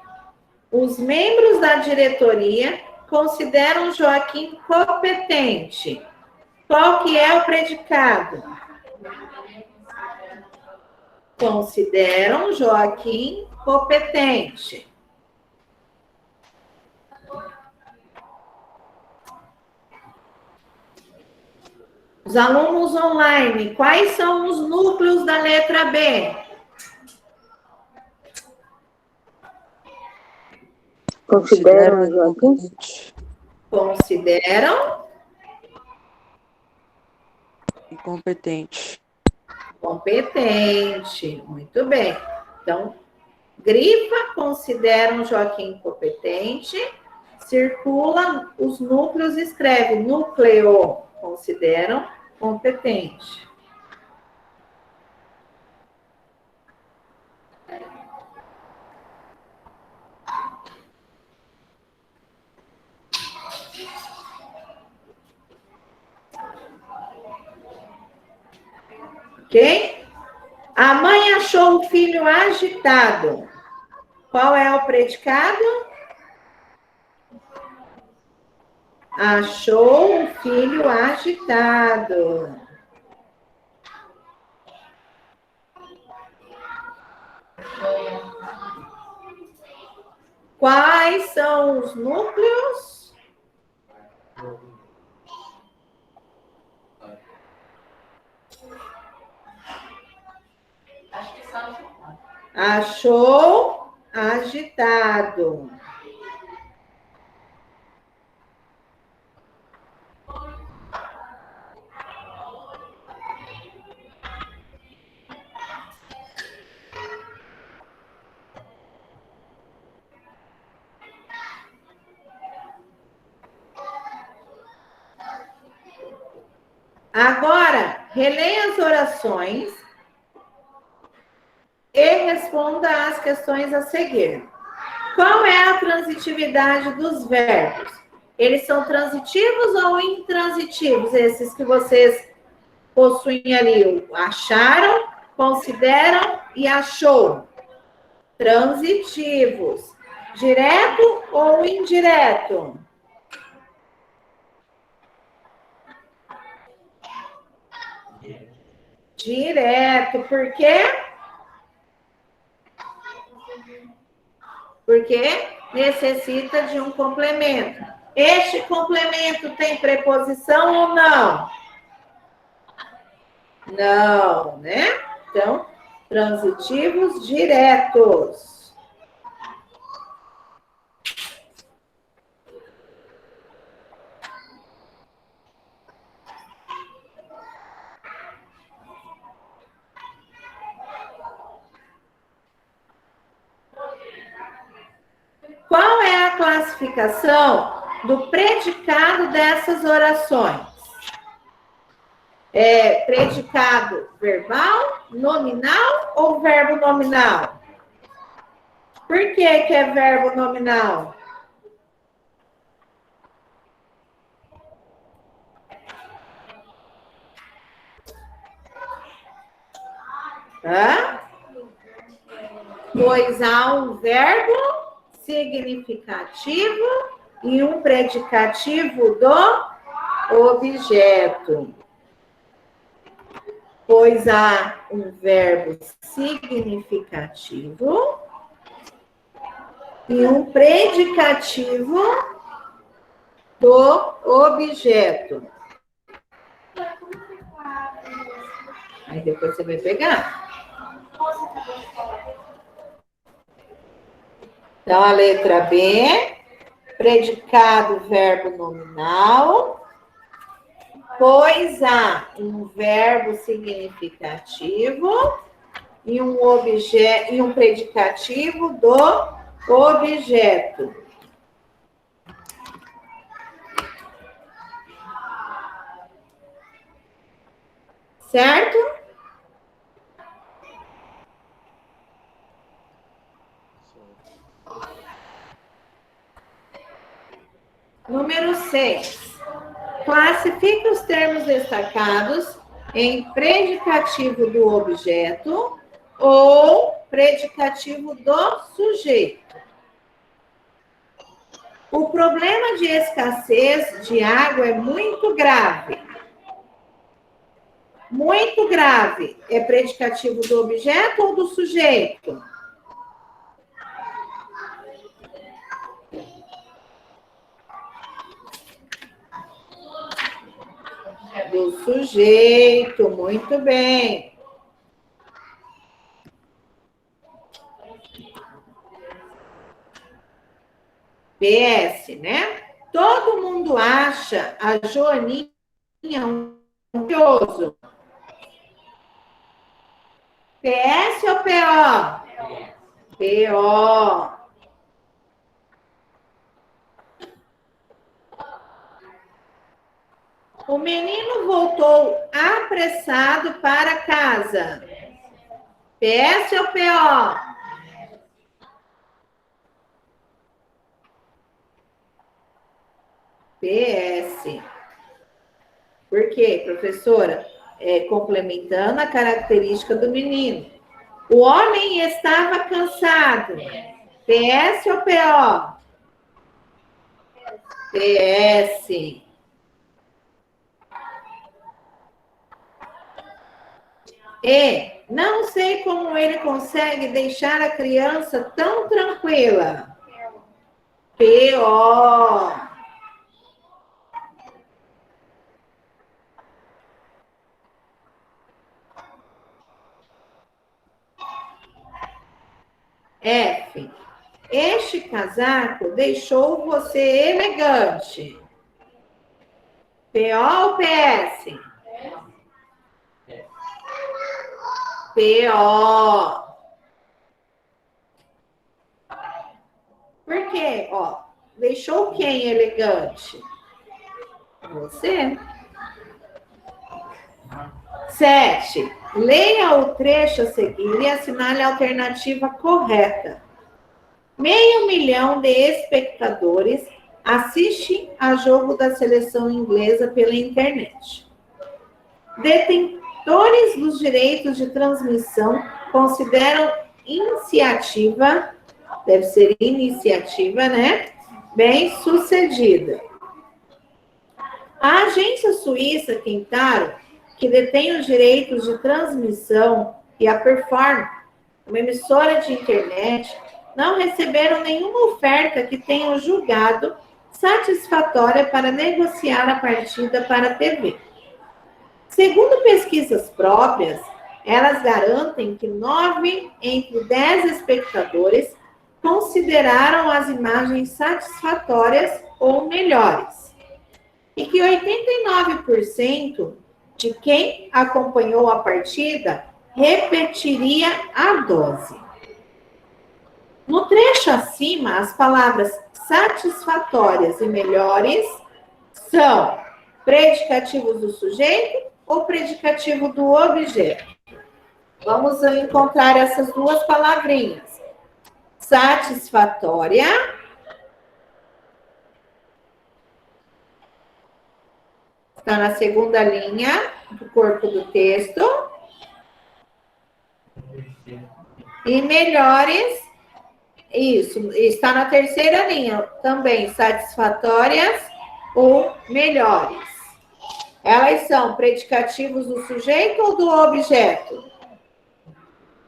Os membros da diretoria consideram Joaquim competente. Qual que é o predicado? Consideram Joaquim competente. Os alunos online, quais são os núcleos da letra B? Consideram Joaquim? Consideram Incompetente. competente. Muito bem. Então, grifa, consideram Joaquim competente. Circula os núcleos, escreve núcleo. Consideram competente. Ok? A mãe achou o filho agitado. Qual é o predicado? Achou o filho agitado. Quais são os núcleos? Acho que só no Achou agitado. Agora, releia as orações e responda às questões a seguir. Qual é a transitividade dos verbos? Eles são transitivos ou intransitivos? Esses que vocês possuem ali. Acharam, consideram e achou. Transitivos. Direto ou indireto? direto. Por quê? Porque necessita de um complemento. Este complemento tem preposição ou não? Não, né? Então, transitivos diretos. Qual é a classificação do predicado dessas orações? É predicado verbal, nominal ou verbo nominal? Por que que é verbo nominal? Hã? Pois há um verbo significativo e um predicativo do objeto. Pois há um verbo significativo e um predicativo do objeto. Aí depois você vai pegar. Então, a letra B, predicado verbo nominal, pois há um verbo significativo e um predicativo do objeto. Certo? Número 6. Classifique os termos destacados em predicativo do objeto ou predicativo do sujeito. O problema de escassez de água é muito grave. Muito grave é predicativo do objeto ou do sujeito? Do sujeito, muito bem. PS, né? Todo mundo acha a Joaninha um curioso. PS ou PO? PO. O menino voltou apressado para casa. PS ou PO? PS. Por quê, professora? Complementando a característica do menino. O homem estava cansado. PS ou PO? PS. E não sei como ele consegue deixar a criança tão tranquila. PO. F. Este casaco deixou você elegante. PO ou PS? PO. Por quê? Ó, deixou quem elegante? Você. 7. Leia o trecho a seguir e assinale a alternativa correta. 500 mil de espectadores assistem a jogo da seleção inglesa pela internet. Detentores dos direitos de transmissão consideram iniciativa, deve ser iniciativa, né? Bem sucedida. A agência suíça Quintaro que detém os direitos de transmissão e a Perform, uma emissora de internet, não receberam nenhuma oferta que tenham julgado satisfatória para negociar a partida para a TV. Segundo pesquisas próprias, elas garantem que 9 entre 10 espectadores consideraram as imagens satisfatórias ou melhores. E que 89% de quem acompanhou a partida repetiria a dose. No trecho acima, as palavras satisfatórias e melhores são predicativos do sujeito ou predicativo do objeto. Vamos encontrar essas duas palavrinhas. Satisfatória está na segunda linha do corpo do texto. E melhores, isso, está na terceira linha também, satisfatórias ou melhores. Elas são predicativos do sujeito ou do objeto?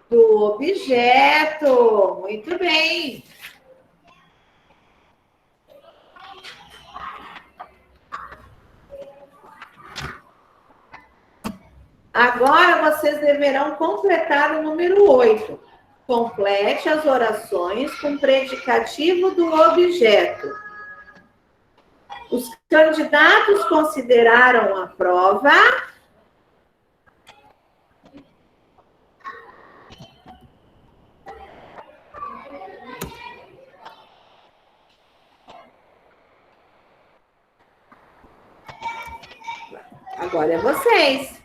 Do objeto, muito bem. Agora vocês deverão completar o número 8. Complete as orações com predicativo do objeto. Os candidatos consideraram a prova. Agora é vocês.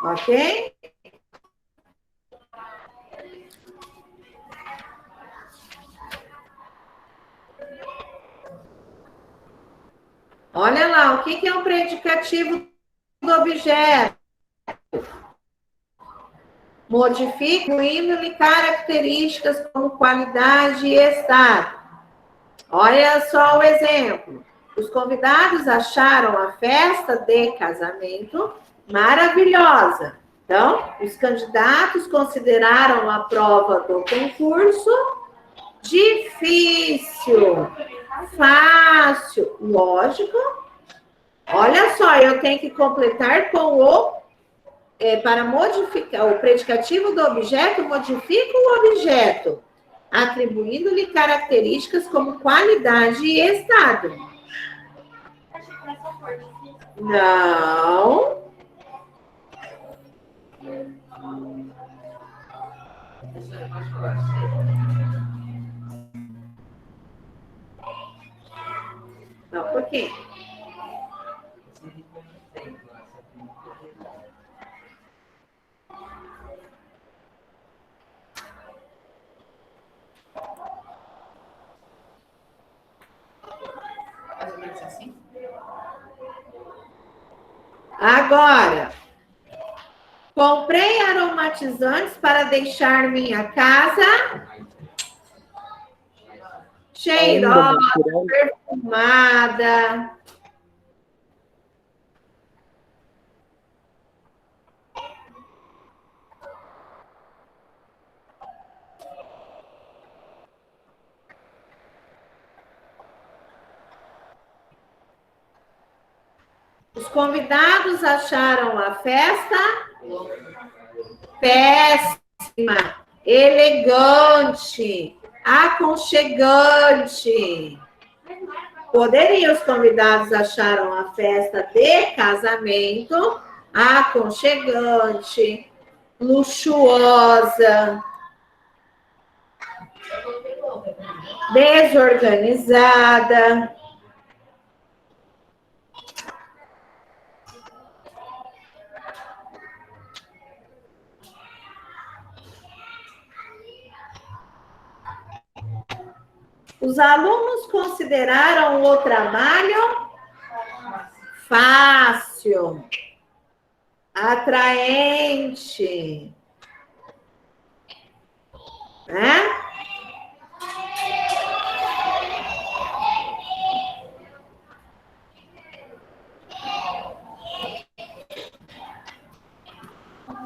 Ok? Olha lá, o que é o predicativo do objeto? Modifica, incluindo-lhe características como qualidade e estado. Olha só o exemplo. Os convidados acharam a festa de casamento maravilhosa. Então, os candidatos consideraram a prova do concurso difícil, fácil, lógico. Olha só, eu tenho que completar com o para modificar o predicativo do objeto, modifica o objeto, atribuindo-lhe características como qualidade e estado. Não. Não, por quê? Mais ou menos assim. Agora, comprei aromatizantes para deixar minha casa cheirosa, perfumada. Os convidados acharam a festa péssima, elegante, aconchegante. Poderia, os convidados acharam a festa de casamento aconchegante, luxuosa, desorganizada. Os alunos consideraram o trabalho fácil, atraente, né?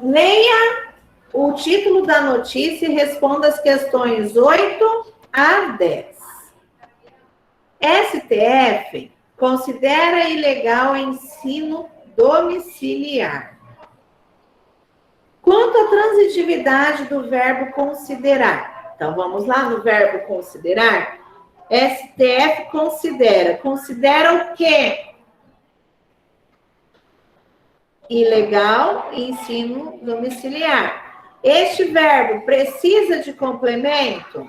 Leia o título da notícia e responda as questões 8 a 10. STF considera ilegal ensino domiciliar. Quanto à transitividade do verbo considerar. Então, vamos lá no verbo considerar. STF considera. Considera o quê? Ilegal ensino domiciliar. Este verbo precisa de complemento?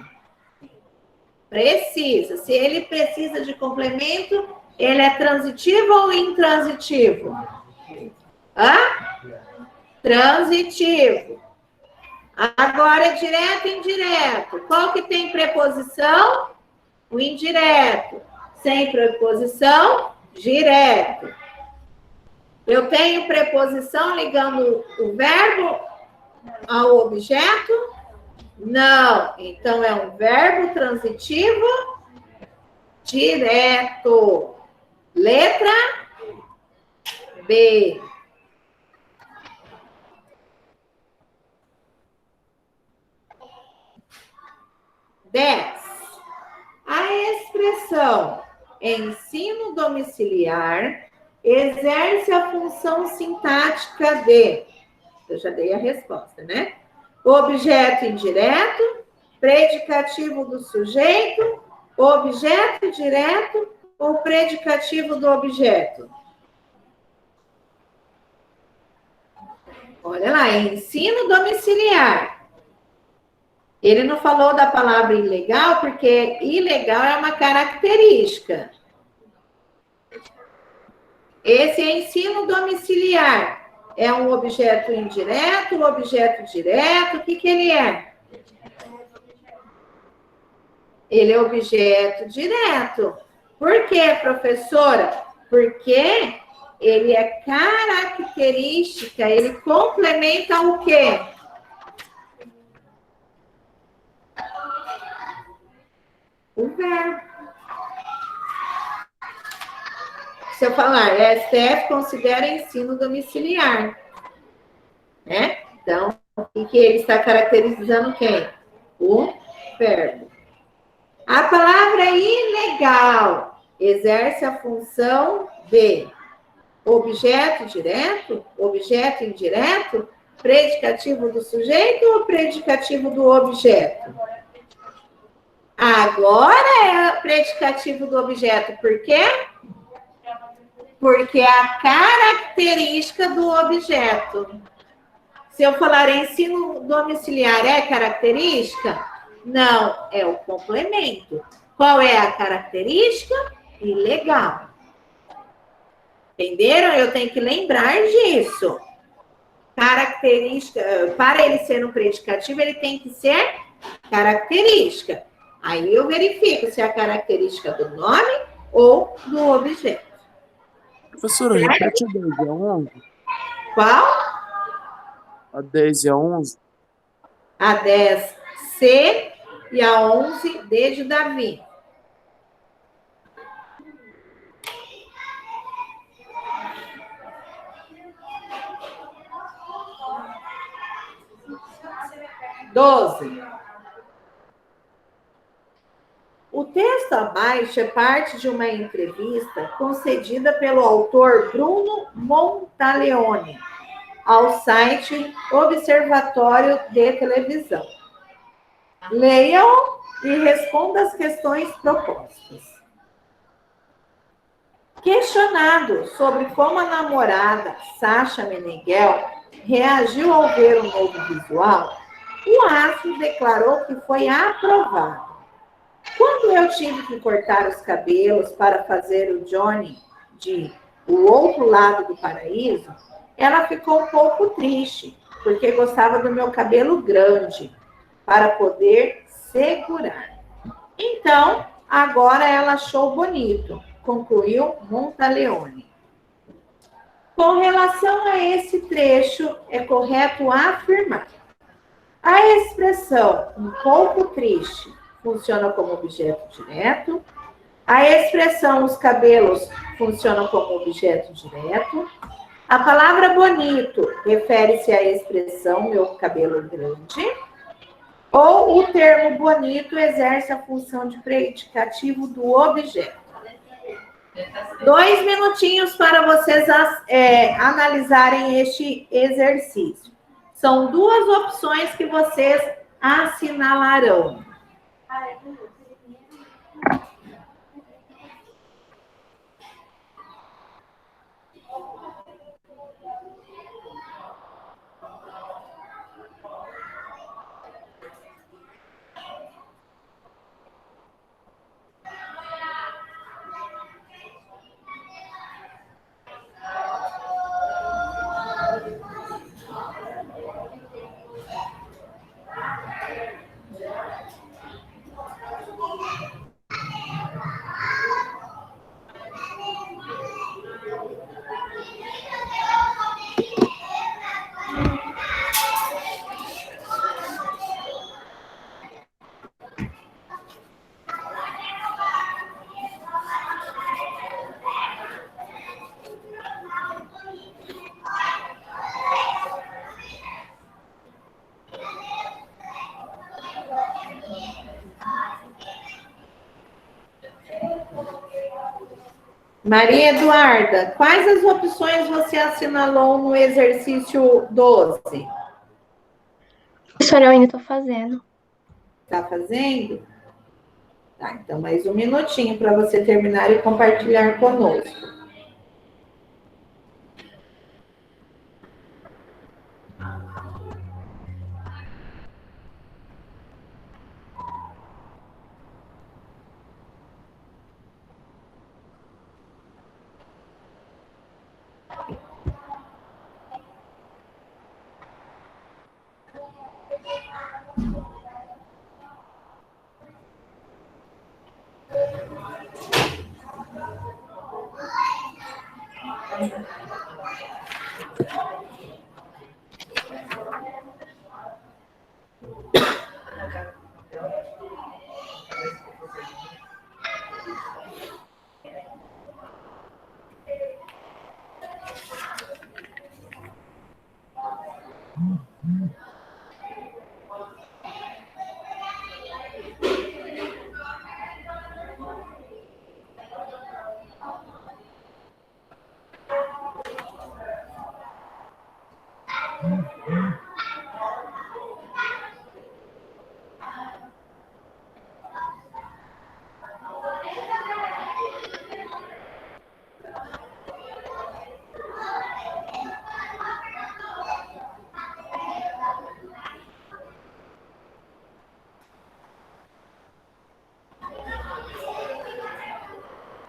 Precisa. Se ele precisa de complemento, ele é transitivo ou intransitivo? Hã? Transitivo. Agora, direto e indireto. Qual que tem preposição? O indireto. Sem preposição, direto. Eu tenho preposição ligando o verbo ao objeto? Não. Então, é um verbo transitivo direto. Letra B. A expressão ensino domiciliar exerce a função sintática de... Eu já dei a resposta, né? Objeto indireto, predicativo do sujeito, objeto direto ou predicativo do objeto? Olha lá, ensino domiciliar. Ele não falou da palavra ilegal, porque ilegal é uma característica. Esse ensino domiciliar é um objeto indireto, objeto direto, o que ele é? Ele é objeto direto. Por quê, professora? Porque ele é característica, ele complementa o quê? O verbo. Se eu falar, STF considera ensino domiciliar, né? Então, o que ele está caracterizando quem? O verbo. A palavra ilegal exerce a função de objeto direto, objeto indireto, predicativo do sujeito ou predicativo do objeto? Agora é predicativo do objeto, por quê? Porque é a característica do objeto. Se eu falar ensino domiciliar é característica? Não, é o complemento. Qual é a característica? Ilegal. Entenderam? Eu tenho que lembrar disso. Característica, para ele ser um predicativo, ele tem que ser característica. Aí eu verifico se é a característica do nome ou do objeto. Professora, repete a 10 e a 11. Qual? A 10 e a 11. A 10, C, e a 11, D de Davi. Doze. O texto abaixo é parte de uma entrevista concedida pelo autor Bruno Montaleone ao site Observatório de Televisão. Leia-o e responda as questões propostas. Questionado sobre como a namorada Sasha Meneghel reagiu ao ver o novo visual, o astro declarou que foi aprovado. Quando eu tive que cortar os cabelos para fazer o Johnny de O Outro Lado do Paraíso, ela ficou um pouco triste, porque gostava do meu cabelo grande, para poder segurar. Então, agora ela achou bonito, concluiu Montaleone. Com relação a esse trecho, é correto afirmar: a expressão um pouco triste funciona como objeto direto, a expressão os cabelos funciona como objeto direto, a palavra bonito refere-se à expressão meu cabelo grande, ou o termo bonito exerce a função de predicativo do objeto. 2 minutinhos para vocês analisarem este exercício. São 2 opções que vocês assinalarão. Maria Eduarda, quais as opções você assinalou no exercício 12? Professora, eu ainda estou fazendo. Está fazendo? Tá, então mais 1 minutinho para você terminar e compartilhar conosco.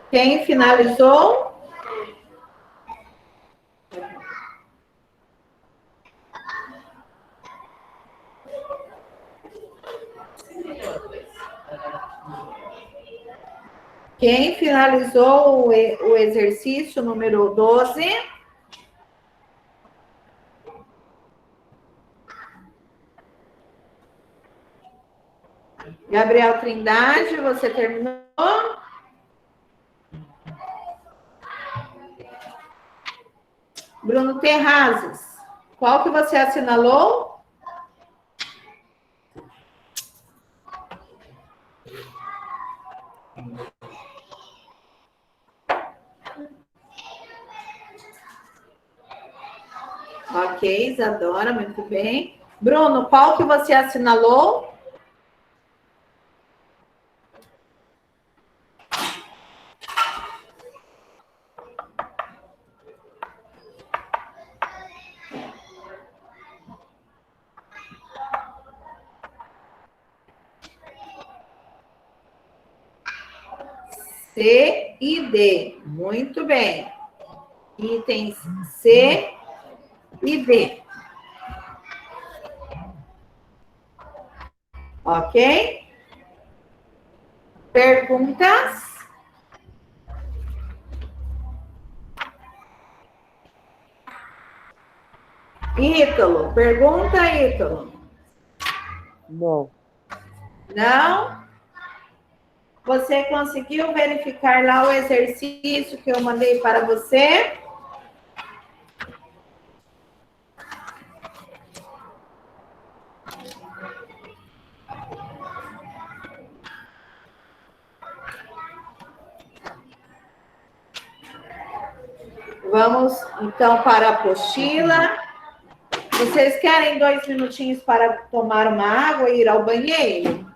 Quem finalizou? Quem finalizou o exercício número 12? Gabriel Trindade, você terminou? Bruno Terrazes, qual que você assinalou? Ok, Isadora, muito bem. Bruno, qual que você assinalou? C e D. Muito bem. Itens C e D. Ok? Perguntas? Ítalo, pergunta, Ítalo. Não. Não? Você conseguiu verificar lá o exercício que eu mandei para você? Vamos, então, para a apostila. Vocês querem 2 minutinhos para tomar uma água e ir ao banheiro?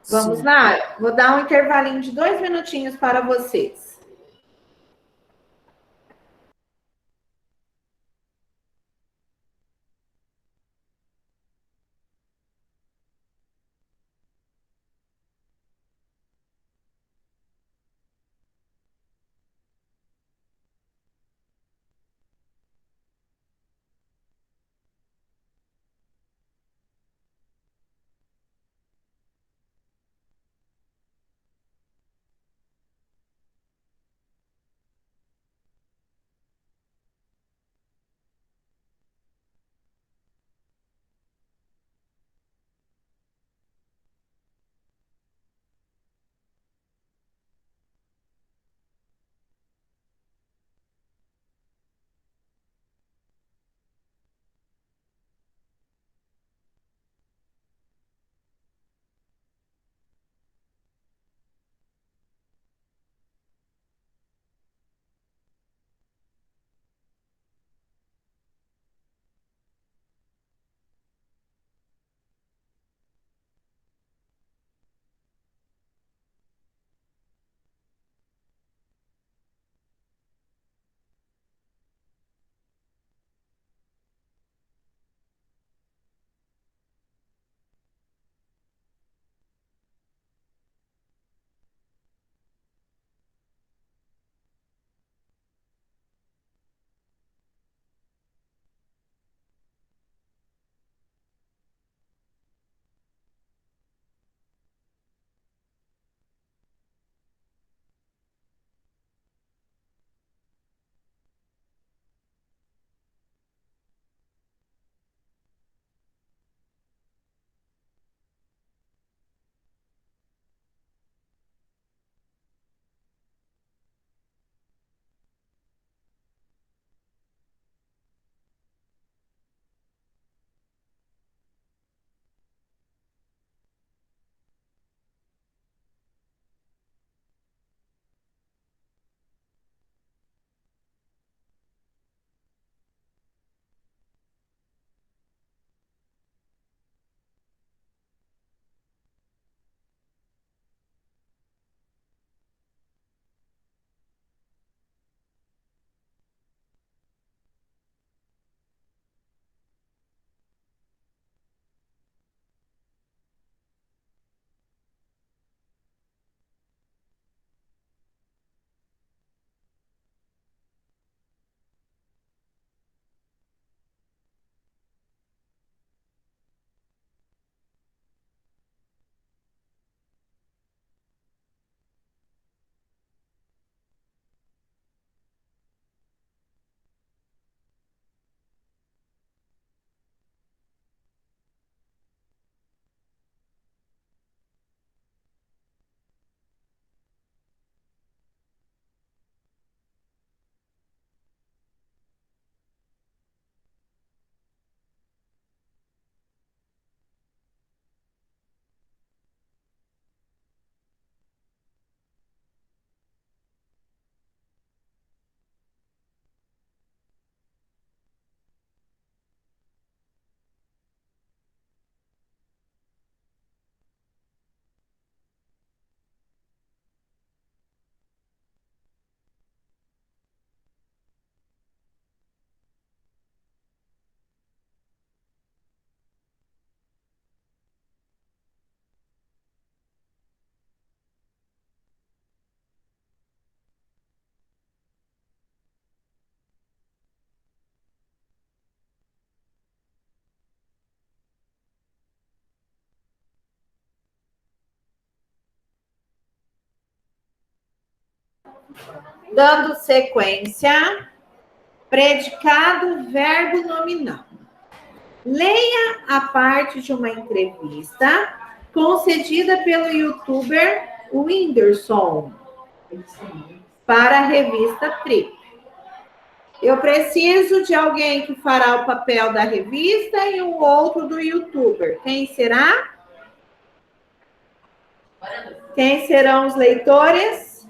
Vamos Sim. lá? Vou dar um intervalinho de 2 minutinhos para vocês. Dando sequência, predicado, verbo nominal. Leia a parte de uma entrevista concedida pelo youtuber Whindersson para a revista Trip. Eu preciso de alguém que fará o papel da revista e um outro do youtuber. Quem será? Quem serão os leitores?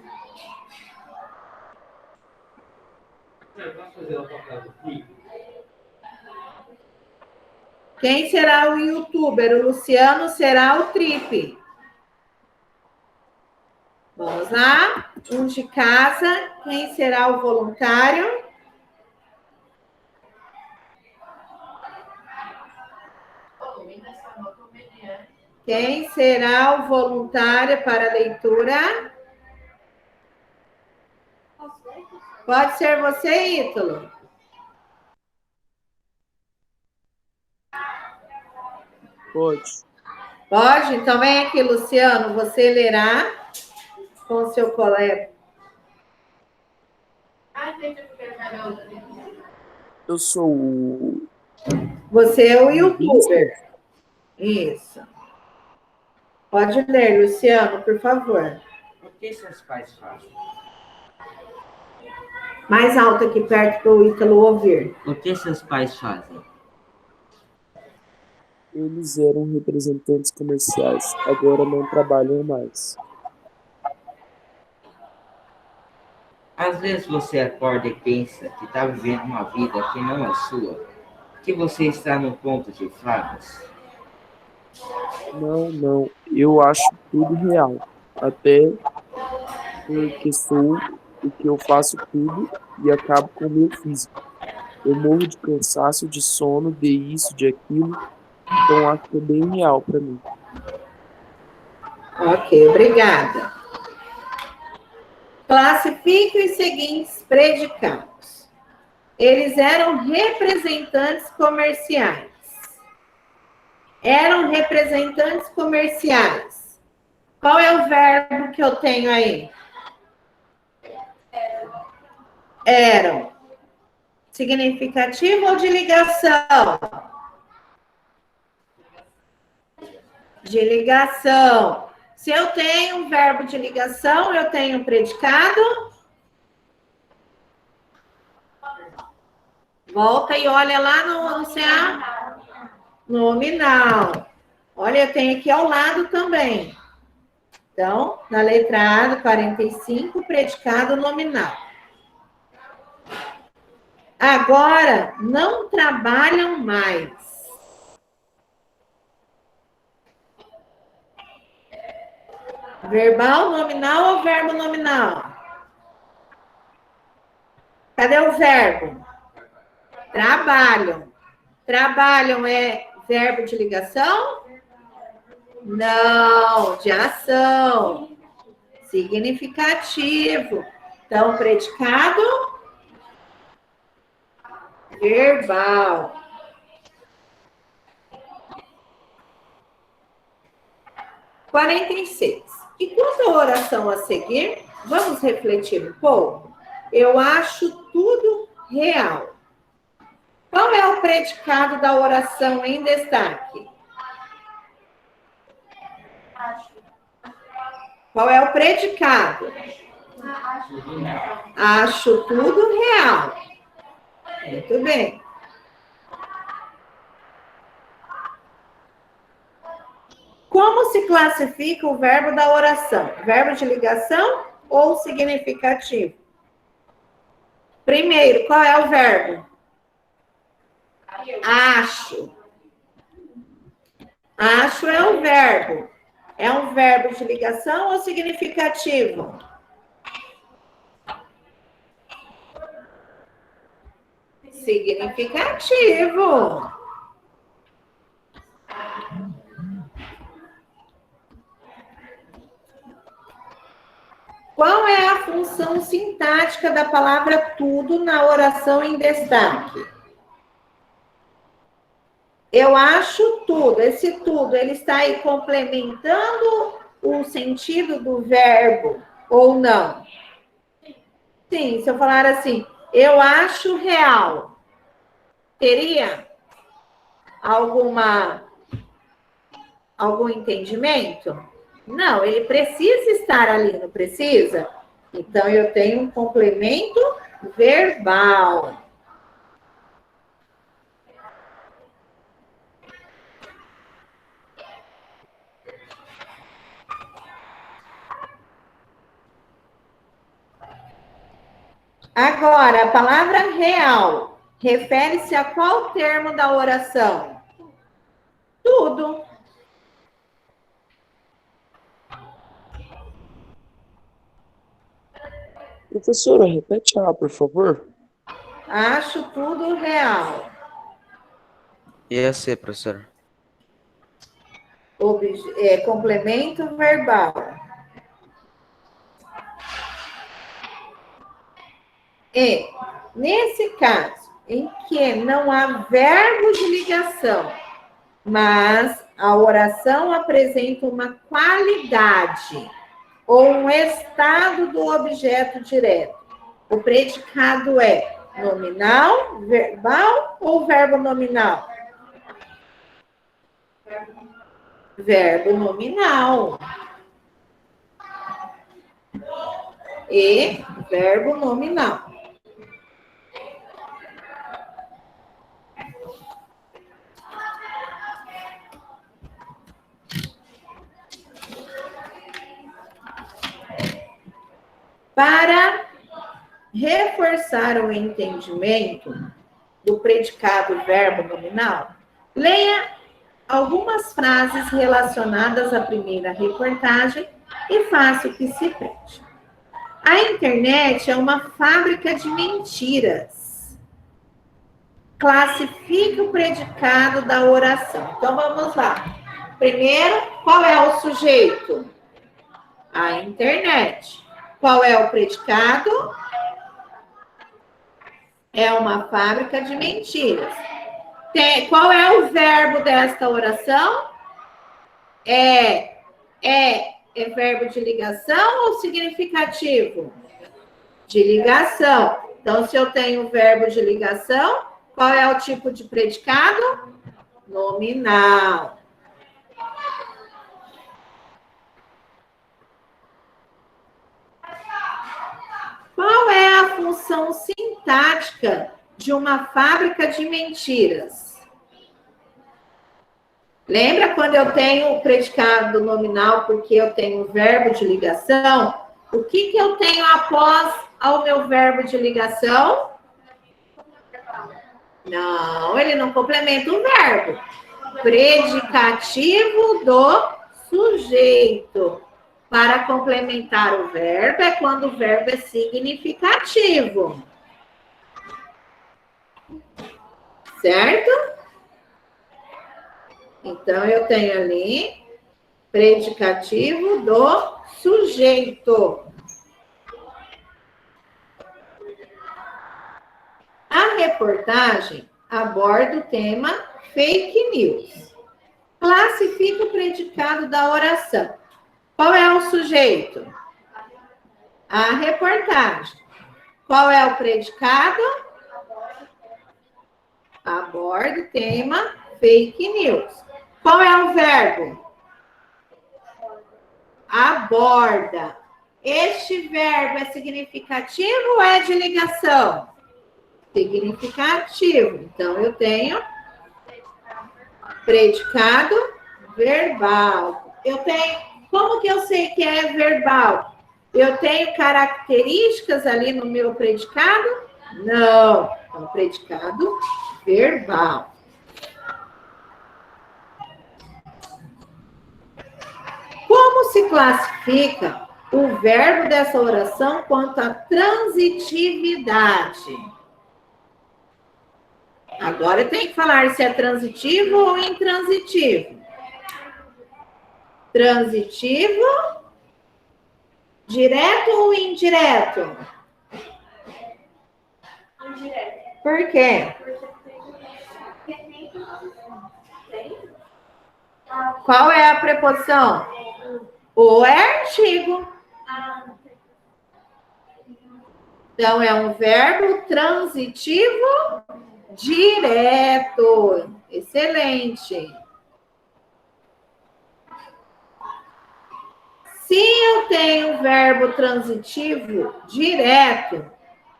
Quem será o youtuber? O Luciano será o Trip. Vamos lá. Um de casa. Quem será o voluntário? Quem será o voluntário para a leitura? Pode ser você, Ítalo? Pode. Pode? Então vem aqui, Luciano. Você lerá com o seu colega. Eu sou o... Você é o youtuber. Isso. Pode ler, Luciano, por favor. O que seus pais fazem? Mais alto aqui perto para o Ítalo ouvir. O que seus pais fazem? Eles eram representantes comerciais, agora não trabalham mais. Às vezes você acorda e pensa que está vivendo uma vida que não é sua, que você está no ponto de fadas. Não, eu acho tudo real, até porque sou o que eu faço tudo e acabo com o meu físico. Eu morro de cansaço, de sono, de isso, de aquilo, então acho que é bem real para mim. Ok, obrigada. Classifique os seguintes predicados. Eles eram representantes comerciais. Eram representantes comerciais. Qual é o verbo que eu tenho aí? Eram. Significativo ou de ligação? De ligação. Se eu tenho um verbo de ligação, eu tenho um predicado. Volta e olha lá no CA. Nominal. Olha, eu tenho aqui ao lado também. Então, na letra A do 45, predicado nominal. Agora, não trabalham mais. Verbal nominal ou verbo nominal? Cadê o verbo? Trabalham. Trabalham é verbo de ligação? Não, de ação. Significativo. Então, predicado verbal. Quarenta e 46. E quanto à oração a seguir, vamos refletir um pouco? Eu acho tudo real. Qual é o predicado da oração em destaque? Qual é o predicado? Acho tudo real. Muito bem. Como se classifica o verbo da oração? Verbo de ligação ou significativo? Primeiro, qual é o verbo? Acho. Acho é um verbo. É um verbo de ligação ou significativo? Significativo. Qual é a função sintática da palavra tudo na oração em destaque? Eu acho tudo. Esse tudo, ele está aí complementando o sentido do verbo ou não? Sim, se eu falar assim, eu acho real, teria algum entendimento? Não, ele precisa estar ali, não precisa? Então, eu tenho um complemento verbal. Agora, a palavra real refere-se a qual termo da oração? Tudo. Professora, repete ela, por favor. Acho tudo real. E a C, professora? Complemento verbal. E, nesse caso, em que não há verbo de ligação, mas a oração apresenta uma qualidade ou um estado do objeto direto, o predicado é nominal, verbal ou verbo nominal? Verbo nominal. E verbo nominal. Para reforçar o entendimento do predicado verbo nominal, leia algumas frases relacionadas à primeira reportagem e faça o que se pede. A internet é uma fábrica de mentiras. Classifique o predicado da oração. Então, vamos lá. Primeiro, qual é o sujeito? A internet. Qual é o predicado? É uma fábrica de mentiras. Qual é o verbo desta oração? É verbo de ligação ou significativo? De ligação. Então, se eu tenho verbo de ligação, qual é o tipo de predicado? Nominal. Qual é a função sintática de uma fábrica de mentiras? Lembra quando eu tenho o predicado nominal porque eu tenho o verbo de ligação? O que eu tenho após ao meu verbo de ligação? Não, ele não complementa o verbo. Predicativo do sujeito. Para complementar o verbo é quando o verbo é significativo. Certo? Então, eu tenho ali predicativo do sujeito. A reportagem aborda o tema fake news. Classifica o predicado da oração. Qual é o sujeito? A reportagem. Qual é o predicado? Aborda o tema fake news. Qual é o verbo? Aborda. Este verbo é significativo ou é de ligação? Significativo. Então, eu tenho predicado verbal. Eu tenho. Como que eu sei que é verbal? Eu tenho características ali no meu predicado? Não. É um predicado verbal. Como se classifica o verbo dessa oração quanto à transitividade? Agora eu tenho que falar se é transitivo ou intransitivo. Transitivo, direto ou indireto? Indireto. Por quê? Qual é a preposição? O é artigo. Então, é um verbo transitivo direto. Excelente. Se eu tenho verbo transitivo direto,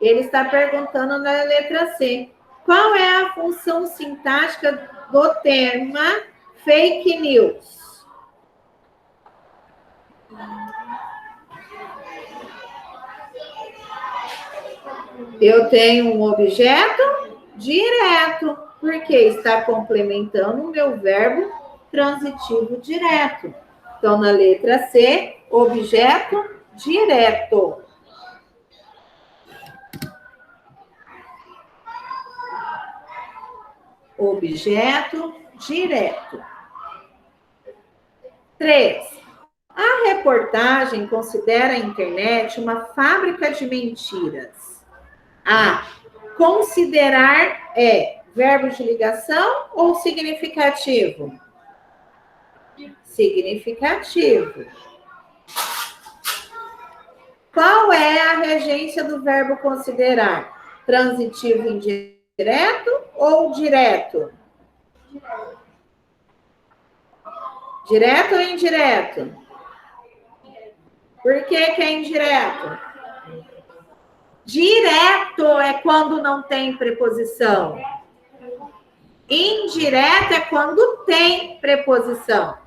ele está perguntando na letra C. Qual é a função sintática do tema fake news? Eu tenho um objeto direto, porque está complementando o meu verbo transitivo direto. Então, na letra C, objeto direto. Objeto direto. 3. A reportagem considera a internet uma fábrica de mentiras. A. Considerar é verbo de ligação ou significativo? Significativo. Qual é a regência do verbo considerar? Transitivo indireto ou direto? Direto ou indireto? Por que é indireto? Direto é quando não tem preposição. Indireto é quando tem preposição.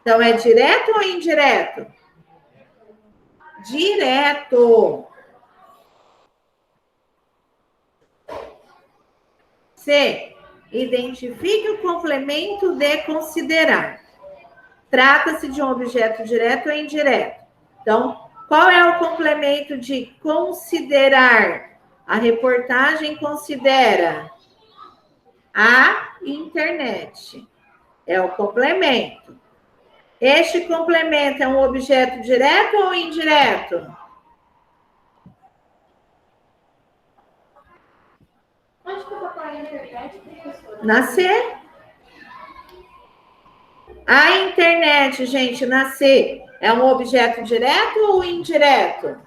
Então, é direto ou indireto? Direto. C. Identifique o complemento de considerar. Trata-se de um objeto direto ou indireto. Então, qual é o complemento de considerar? A reportagem considera a internet. É o complemento. Este complemento é um objeto direto ou indireto? Onde que eu vou pôr a internet, professora? Na C. A internet, gente, na C, é um objeto direto ou indireto?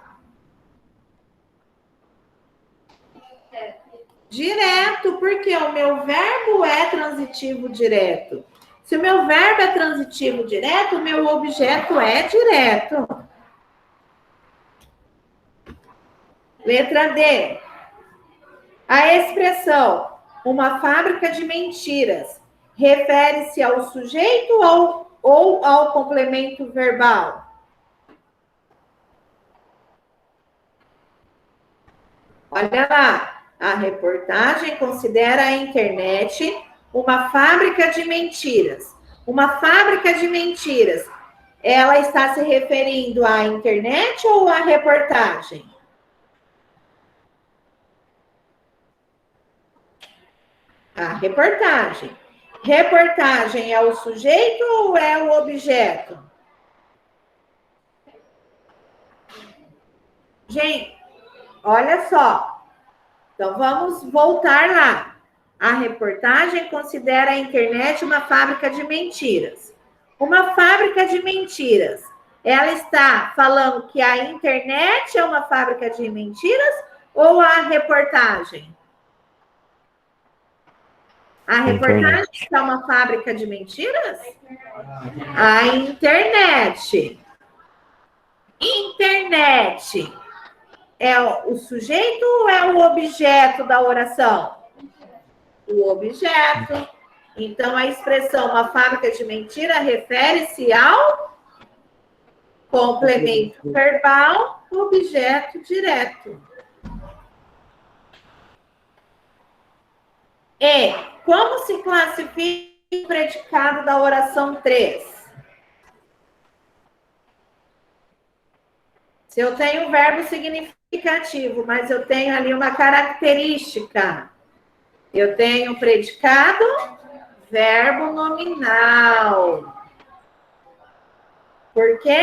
Direto, porque o meu verbo é transitivo direto. Se o meu verbo é transitivo direto, o meu objeto é direto. Letra D. A expressão uma fábrica de mentiras refere-se ao sujeito ou ao complemento verbal? Olha lá. A reportagem considera a internet uma fábrica de mentiras. Uma fábrica de mentiras, ela está se referindo à internet ou à reportagem? A reportagem. Reportagem é o sujeito ou é o objeto? Gente, olha só. Então, vamos voltar lá. A reportagem considera a internet uma fábrica de mentiras. Uma fábrica de mentiras, ela está falando que a internet é uma fábrica de mentiras ou a reportagem? A reportagem é uma fábrica de mentiras? A internet. Internet. É o sujeito ou é o objeto da oração? O objeto. Então, a expressão uma fábrica de mentira refere-se ao complemento verbal, objeto direto. E como se classifica o predicado da oração 3? Se eu tenho um verbo significativo, mas eu tenho ali uma característica. Eu tenho predicado, verbo nominal. Por quê?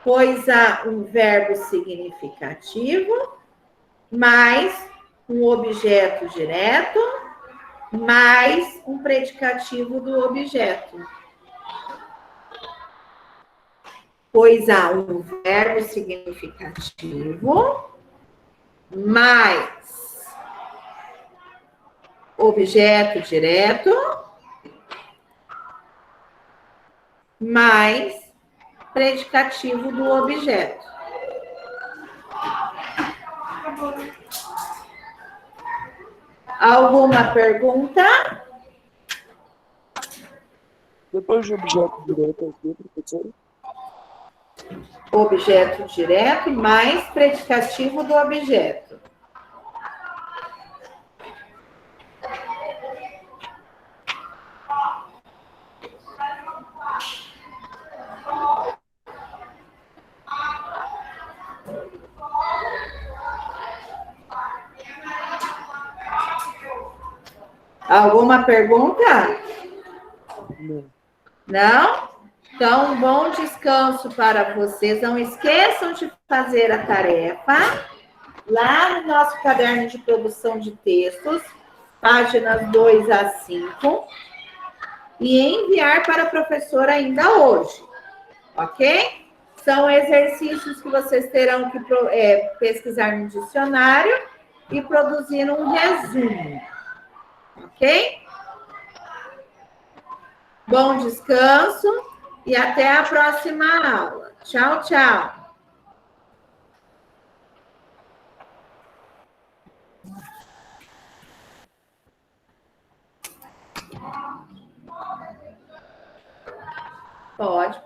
Pois há um verbo significativo, mais um objeto direto, mais um predicativo do objeto. pois há um verbo significativo mais objeto direto mais predicativo do objeto. Alguma pergunta? Depois de objeto direto, é o quê, professora? Objeto direto mais predicativo do objeto. Alguma pergunta? Não. Não? Então, bom descanso para vocês. Não esqueçam de fazer a tarefa lá no nosso caderno de produção de textos, páginas 2 a 5, e enviar para a professora ainda hoje, ok? São exercícios que vocês terão que pesquisar no dicionário e produzir um resumo, ok? Bom descanso e até a próxima aula. Tchau, tchau. Pode.